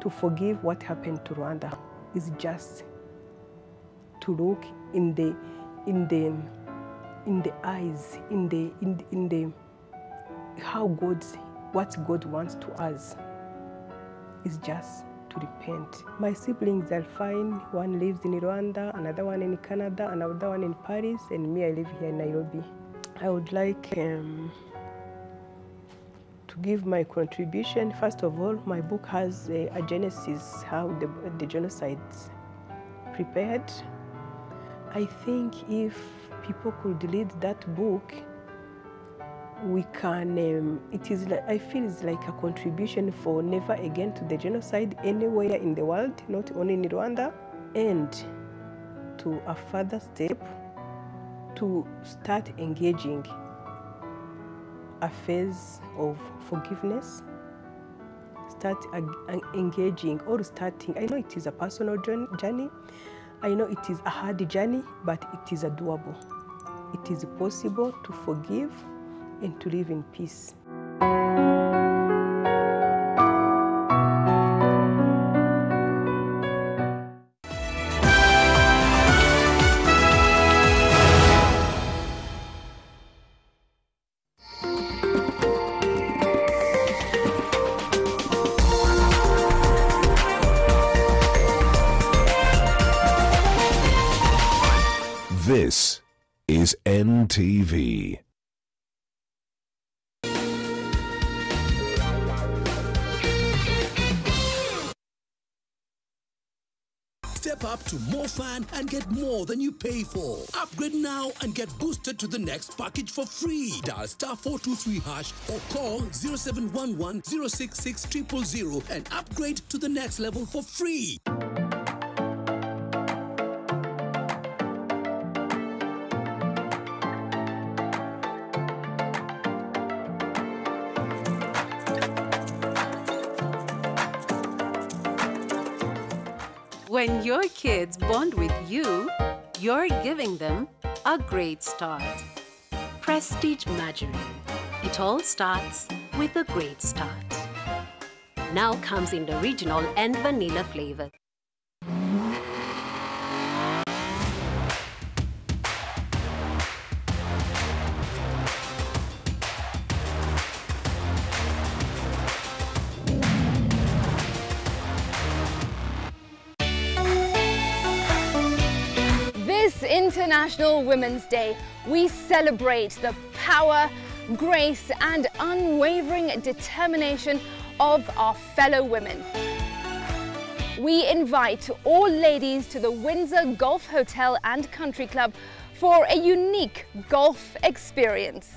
to forgive what happened to Rwanda. Is just to look in the eyes, in the how what God wants to us is just to repent. My siblings are fine. One lives in Rwanda, another one in Canada, another one in Paris, and me, I live here in Nairobi. I would like to give my contribution. First of all, my book has a genesis, how the genocide prepared. I think if people could read that book, we can, I feel it's like a contribution for never again to the genocide anywhere in the world, not only in Rwanda, and to a further step to start engaging a phase of forgiveness, start engaging or starting. I know it is a personal journey. I know it is a hard journey, but it is a doable. It is possible to forgive and to live in peace. This is NTV. Step up to more fun and get more than you pay for. Upgrade now and get boosted to the next package for free. Dial *423# or call 0711 066 000 and upgrade to the next level for free. When your kids bond with you, you're giving them a great start. Prestige Margarine. It all starts with a great start. Now comes in the original and vanilla flavor. This International Women's Day, we celebrate the power, grace and unwavering determination of our fellow women. We invite all ladies to the Windsor Golf Hotel and Country Club for a unique golf experience.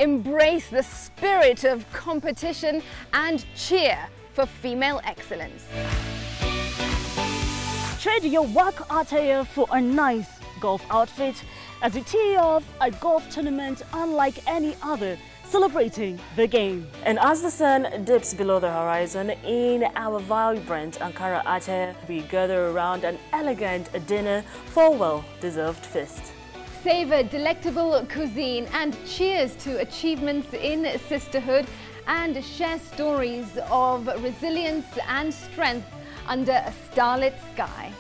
Embrace the spirit of competition and cheer for female excellence. Trade your work attire for a nice golf outfit as we tee off a golf tournament unlike any other, celebrating the game. And as the sun dips below the horizon, in our vibrant Ankara attire, we gather around an elegant dinner for a well-deserved feast. Savor delectable cuisine and cheers to achievements in sisterhood and share stories of resilience and strength under a starlit sky.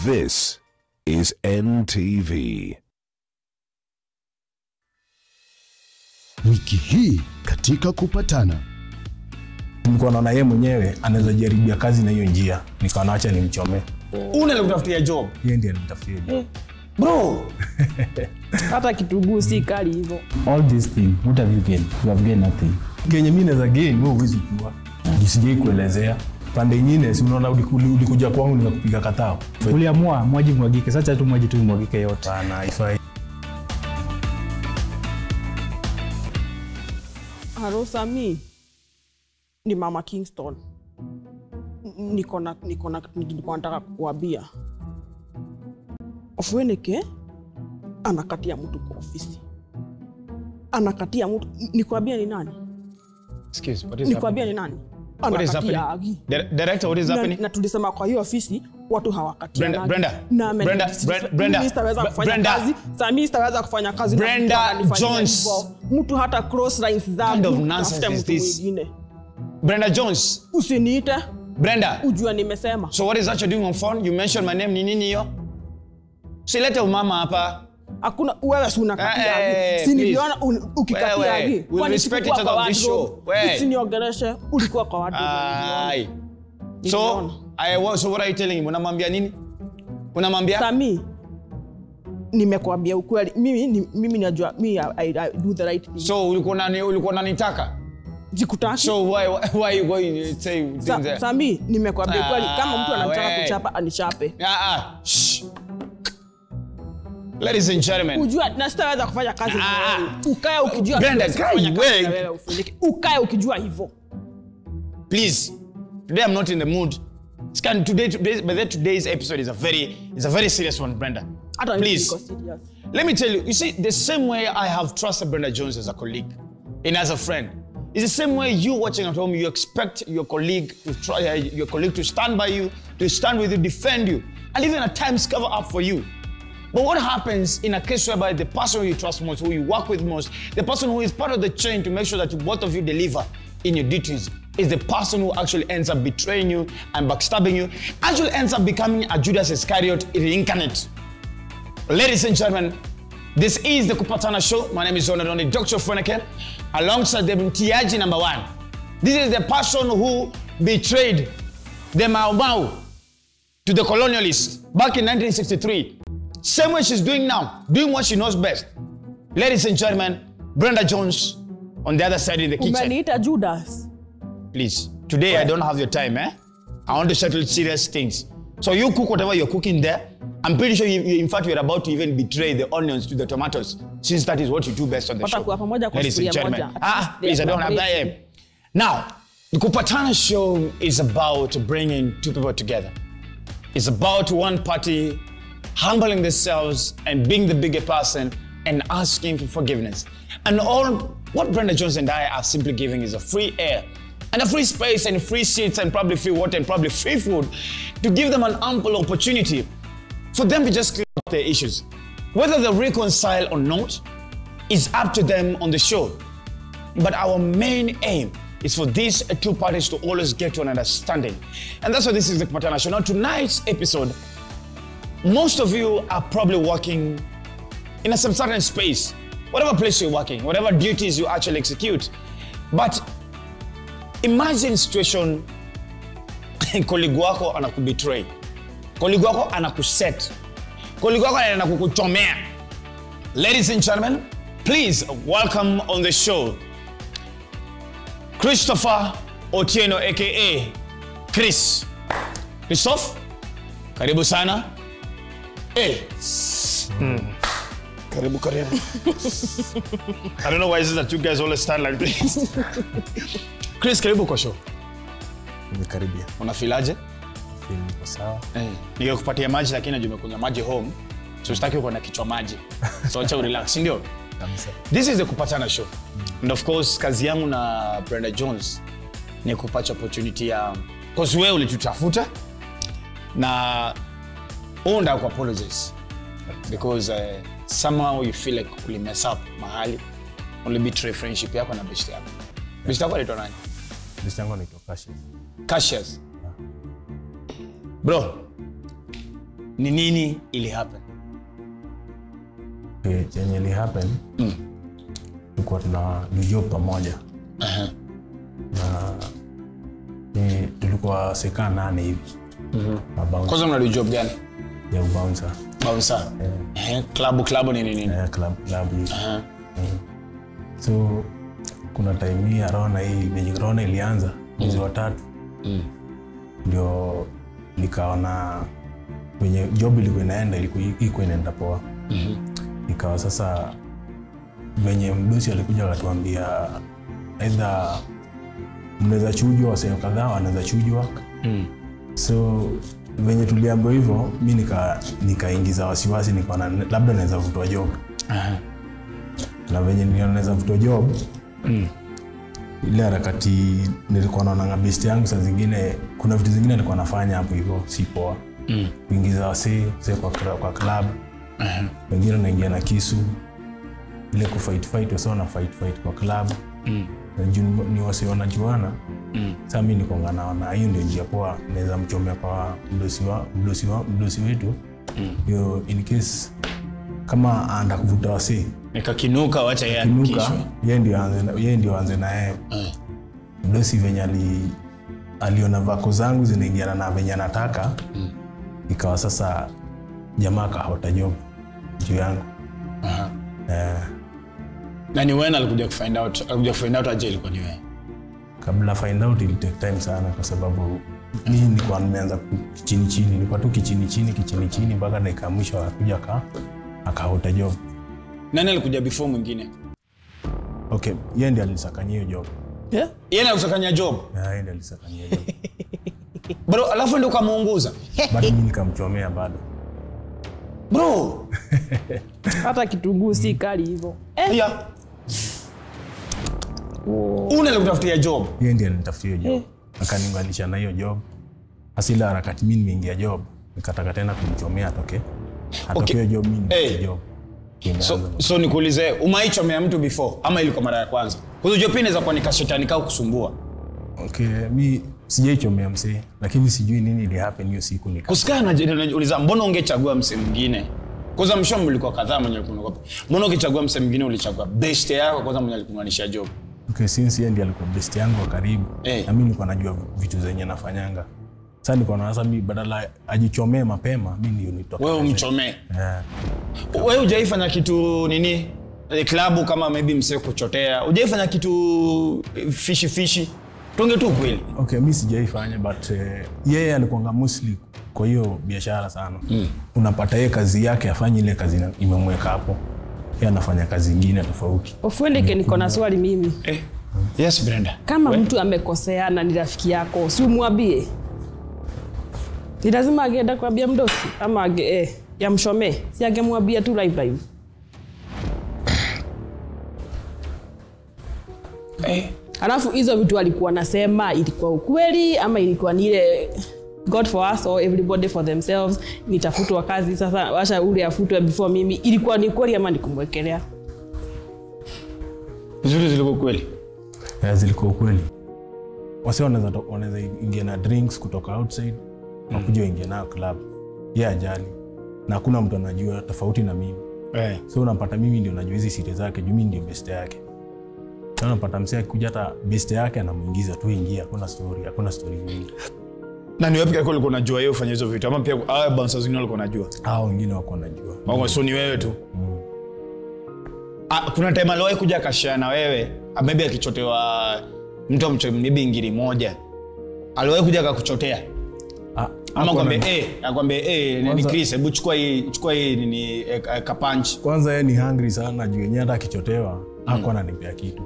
This is NTV. Wiki hii katika kupatana, nilikuwa naona yeye mwenyewe anaweza jaribia kazi na hiyo njia, nikaona acha nimchome. Una leo kutafutia job? Yeye ndiye anatafutia job. Bro, hata kituguu si kali hivyo. All this thing, what have you gained? You have gained nothing. Kenye mimi naweza gain, wewe huwezi kujua. Nisije kuelezea. Pande nyingine si unaona ulikuja kwangu nikakupiga katao. Uliamua mwaji mwagike, sasa tu mwaji tu mwagike yote. Bana, haifai. Harosa mi ni Mama Kingston. Niko nataka kukuambia. Ofweneke anakatia mtu kwa ofisi. Anakatia mtu, nikwambia ni nani? Excuse, what is nikwambia ni nani? What is happening? Director, what is happening? Na tulisema kwa hiyo ofisi watu hawakatia. Brenda, sitaweza kufanya kazi. Sami sitaweza kufanya kazi. Brenda Jones. Mtu hata cross lines zangu. Kind of nonsense is this? Brenda Jones. Usiniite. Brenda. Ujua nimesema. So what is that you're doing on phone? You mentioned my name, ni nini hiyo? Silete umama hapa. Hakuna wewe si unakatia. Si niliona ukikatia hivi. We'll respect each other on this show. Usiniongeleshe, ulikuwa kwa watu. So So what are you telling him? Unamwambia nini? Unamwambia? Sami, nimekwambia ukweli. Mimi najua I do the right thing. So ulikuwa unanitaka? Zikutaki. So why you going to say things there? Sami, nimekwambia ukweli. Kama mtu anataka kuchapa anichape. Shh. Ladies and gentlemen. Ujua nasitaweza kufanya kazi na wewe. Ukae ukijua. Brenda, ukae ukijua hivyo. Please. Today I'm not in the mood. Today's episode is a very serious one, Brenda. Please. Let me tell you, you see, the same way I have trusted Brenda Jones as a colleague and as a friend, it's the same way you watching at home, you expect your colleague to stand by you, to stand with you, defend you, and even at times cover up for you. But what happens in a case whereby the person who you trust most, who you work with most, the person who is part of the chain to make sure that both of you deliver in your duties, is the person who actually ends up betraying you and backstabbing you, actually ends up becoming a Judas Iscariot reincarnate. Ladies and gentlemen, this is the Kupatana Show. My name is Onadoni, Dr. Freneke, alongside the Mtiaji number 1. This is the person who betrayed the Mau Mau to the colonialists back in 1963. Same way she's doing now, doing what she knows best. Ladies and gentlemen, Brenda Jones on the other side in the kitchen. Umeniita Judas. Please, today I don't have your time, I want to settle serious things. So you cook whatever you're cooking there. I'm pretty sure in fact you're about to even betray the onions to the tomatoes, since that is what you do best on the show. Ladies and gentlemen. Please, I don't have that. Now, the Kupatana Show is about bringing two people together. It's about one party humbling themselves and being the bigger person and asking for forgiveness. And all what Brenda Jones and I are simply giving is a free air and a free space and free seats and probably free water and probably free food to give them an ample opportunity for them to just clear up their issues. Whether they reconcile or not is up to them on the show. But our main aim is for these two parties to always get to an understanding. And that's why this is the Kupatana Show. Now, tonight's episode, most of you are probably working in a certain space, whatever place you're working, whatever duties you actually execute. But imagine situation, colleague wako anakubetray, colleague wako anakuset, colleague wako anakukuchomea. Ladies and gentlemen, please welcome on the show Christopher Otieno, aka Chris. Christoph, karibu sana. Karibu. I don't know why is it that you guys always stand like this. Chris, karibu kwa show. Nimekaribia. Unafilaje? Niko sawa. Ningekupatia maji lakini najua umekunywa maji home. So sitaki uko na kichwa maji. So acha urelax, ndio? Kabisa. This is the Kupatana Show. And of course, kazi yangu na Brenda Jones ni kupata opportunity ya cause wewe ulitutafuta na unataka ku apologize because somehow you feel like you mess up mahali, only betray friendship yako na best yako. Best yako anaitwa nani? Best yangu anaitwa Cassius. Bro, ni nini ili happen? Chenye ili happen, tulikuwa tuna job pamoja. Na tulikuwa seka 8 hivi. Kwanza mna job gani? Ya bouncer. Bouncer. Club ni nini? Club hivi. So kuna time hii arona hii venye corona ilianza mwezi wa 3. Ndio nikaona venye job ilikuwa inaenda ilikuwa inaenda poa. Ikawa sasa venye mdosi alikuja akatuambia either mnaweza chujwa, wasio kadhaa wanaweza chujwa. So venye tuliambiwa hivyo, mimi nikaingiza wasiwasi, nikaona labda naweza vutwa job. Na venye naweza vutwa job, ile harakati nilikuwa naona best yangu saa zingine, kuna vitu zingine nilikuwa nafanya hapo hivyo si poa. Kuingiza wasee kwa club. Wengine naingia na kisu, ile kufight wasio na fight kwa club. Ni wasee wanajuana. Sasa mimi niko ngana hiyo ndio njia poa, naweza mchomea kwa mdosi wetu. Yo in case kama anda kuvuta wasee nikakinuka, wacha yeye yeye ndio aanze na yeye. Mdosi venye aliona vako zangu zinaingiana na venye anataka. Ikawa sasa jamaa kahota job juu yangu. Na ni wewe alikuja kufind out aje ilikuwa ni wewe? Kabla find out it take time sana kwa sababu mimi nilikuwa nimeanza chini chini, nilikuwa tu kichini chini mpaka dakika mwisho akakuja akahota job. Nani alikuja before mwingine? Okay, yeye ndiye alisakanya hiyo job. Yeah? Yeye alisakanya job? Yeye ndiye alisakanya job. Bro, alafu ndio kamuunguza. Bado mimi nikamchomea bado. Bro. Hata kitunguu si kali hivyo. Yeah. Una alikutafutia job? Yeye ndiye alinitafutia job. Akaniunganisha na hiyo job. Asila harakati mimi nimeingia job. Nikataka tena kumchomea atoke. Atokee job mimi ni job. So nikuulize, umaichomea mtu before ama ilikuwa mara ya kwanza? Kwa hiyo job inaweza kuwa nikashetani kau kusumbua. Okay, mimi sijaichomea msee, lakini sijui nini ili happen hiyo siku nika. Kusikia najiuliza mbona ungechagua msee mwingine? Kwanza mshomo mlikuwa kadhaa mwenye alikuwa. Mbona ukichagua msee mwingine ulichagua best yako kwanza mwenye alikuunganisha job? Okay, since yeye ndiye alikuwa best yangu wa karibu. Na mimi nilikuwa najua vitu zenye nafanyanga. Sasa nilikuwa naanza mimi badala ajichomee mapema, mimi ndio nitoka. Wewe umchomee. Wewe hujaifanya kitu nini? Klabu kama maybe msee kuchotea. Hujaifanya kitu fishi. Tuonge tu kweli. Okay, mimi sijaifanya but yeye alikuwa mostly kwa hiyo biashara sana. Unapata yeye kazi yake afanye ile kazi imemweka hapo. Yeye anafanya kazi nyingine tofauti. Ofuendeke niko na swali mimi. Yes Brenda. Kama mtu amekoseana ni rafiki yako, si umwambie? Ni lazima ageenda kuambia mdosi ama yamshomee. Si angemwambia tu live. Alafu hizo vitu alikuwa nasema ilikuwa ukweli ama ilikuwa ni ile God for us or everybody for themselves, nitafutwa kazi sasa washa ule afutwe before mimi, ilikuwa ni kweli ama nikumwekelea? Zilikuwa kweli. Zilikuwa kweli. Wase wanaweza ingia na drinks kutoka outside na kuja ingia na club. Yeye ajali. Na hakuna mtu anajua tofauti na mimi. So unapata mimi ndio najua hizi siri zake, juu mimi ndio best yake. So unapata msee akikuja hata best yake anamuingiza tu ingia, hakuna story nyingi. Na ni wewe pekee ulikuwa unajua yeye ufanye hizo vitu ama pia hao bouncers wengine walikuwa wanajua? Hao wengine wako wanajua. So ni wewe tu. Kuna time aliwahi kuja akashare na wewe, maybe akichotewa mtu maybe ngiri moja. Aliwahi kuja akakuchotea? Ama akwambie ni Chris, hebu chukua hii nini kapunch. Kwanza yeye ni hungry sana juu yenyewe hata akichotewa hakuwa ananipea kitu.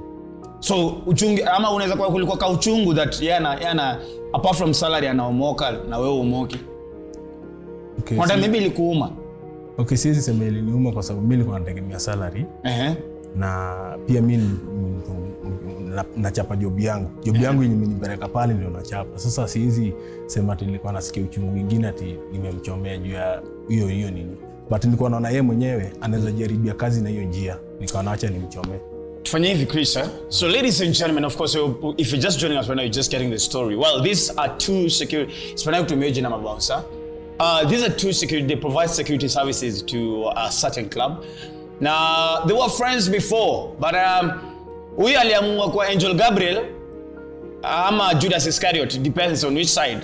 So uchungu ama unaweza kuwa kulikuwa ka uchungu that yana apart from salary anaomoka na wewe umoki. Okay. Kwa nini maybe ilikuuma? Okay, siwezi sema iliniuma kwa sababu mimi nilikuwa nategemea salary. Na pia mimi nachapa job yangu. Job yangu yenye imenipeleka pale ndio nachapa. Sasa siwezi sema ati nilikuwa nasikia uchungu mwingine ati nimemchomea juu ya hiyo nini. But nilikuwa naona yeye mwenyewe anaweza jaribia kazi na hiyo njia. Nikawa naacha nimchomee. Tufanye hivi Chris. So ladies and gentlemen, of course, if you're just joining us right now, you're just getting the story. Well, these are two security. Spana to imagine I'm about, sir. These are two security. They provide security services to a certain club. Now they were friends before, but huyu aliamua kwa Angel Gabriel ama Judas Iscariot, depends on which side.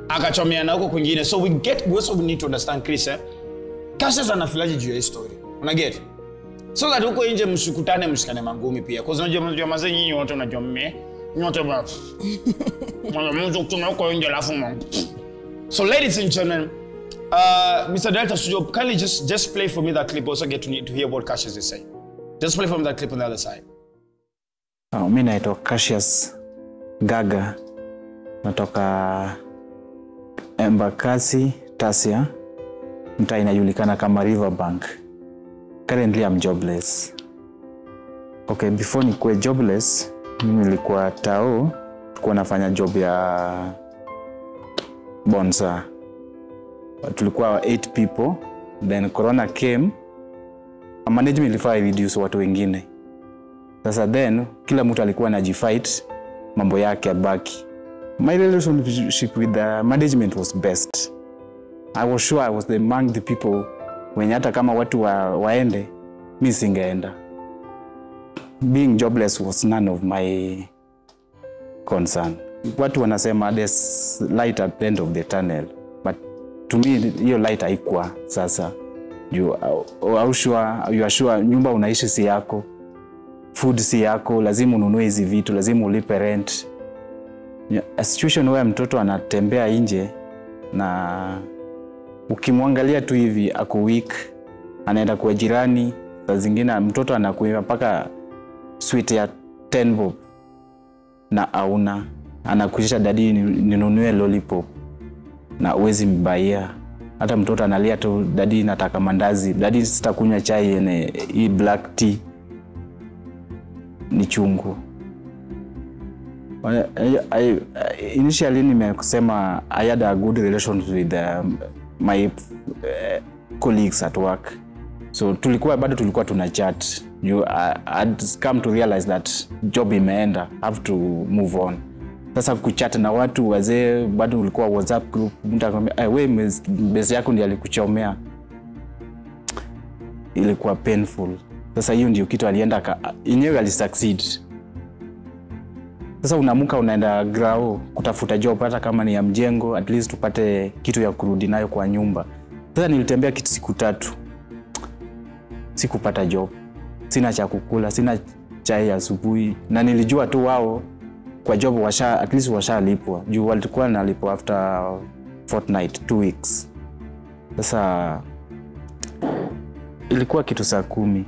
Akachomeana huko kwingine. So we also need to understand Chris. Kasha anafilaje juu ya story. Una get? So that huko nje mshikutane mshikane mangumi pia. Kwa sababu unajua mazee nyinyi wote unajua nyote ba. Mwanzo kutoka huko nje alafu So ladies and gentlemen, Mr. Delta Studio, kindly just play for me that clip. Also get to hear what Cassius is saying. Just play for me that clip on the other side. Mimi naitwa Cassius Gaga. Natoka Embakasi, Tasia. Mtaa inajulikana kama Riverbank. Currently I'm jobless. Okay, before nikuwe jobless, mimi nilikuwa tao, tulikuwa nafanya job ya bonsa. Tulikuwa 8 people, then corona came. Management ilifaa reduce watu wengine. Sasa then kila mtu alikuwa anajifight mambo yake abaki. My relationship with the management was best. I was sure I was among the people when hata kama watu waende, mimi singeenda. Being jobless was none of my concern. watu wanasema there's light at the end of the tunnel, but to me hiyo light haikuwa sasa. You are sure nyumba unaishi si yako, food si yako, lazima ununue hizi vitu, lazima ulipe rent. A situation where mtoto anatembea nje na ukimwangalia tu hivi ako weak, anaenda kwa jirani, saa zingine mtoto anakuiba mpaka sweet ya 10 bob na hauna, anakuisha dadi ninunue lollipop na uwezi mbaia. Hata mtoto analia tu, dadi nataka mandazi, dadi sitakunywa chai yenye hii black tea ni chungu. Initially nimekusema I had a good relations with my colleagues at work. So bado tulikuwa tuna chat. I'd come to realize that job imeenda, have to move on. Sasa kuchat na watu wazee, bado ulikuwa WhatsApp group, mtu akwambia wewe base yako ndiye alikuchomea. Ilikuwa painful. Sasa hiyo ndio kitu alienda yenyewe alisucceed. Sasa unaamka unaenda grao kutafuta job, hata kama ni ya mjengo, at least tupate kitu ya kurudi nayo kwa nyumba. Sasa nilitembea kitu siku 3. Sikupata job. Sina cha kukula, sina chai ya asubuhi, na nilijua tu wao kwa job at least washalipwa. Juu walikuwa nalipwa after fortnight, 2 weeks. Sasa ilikuwa kitu saa 10.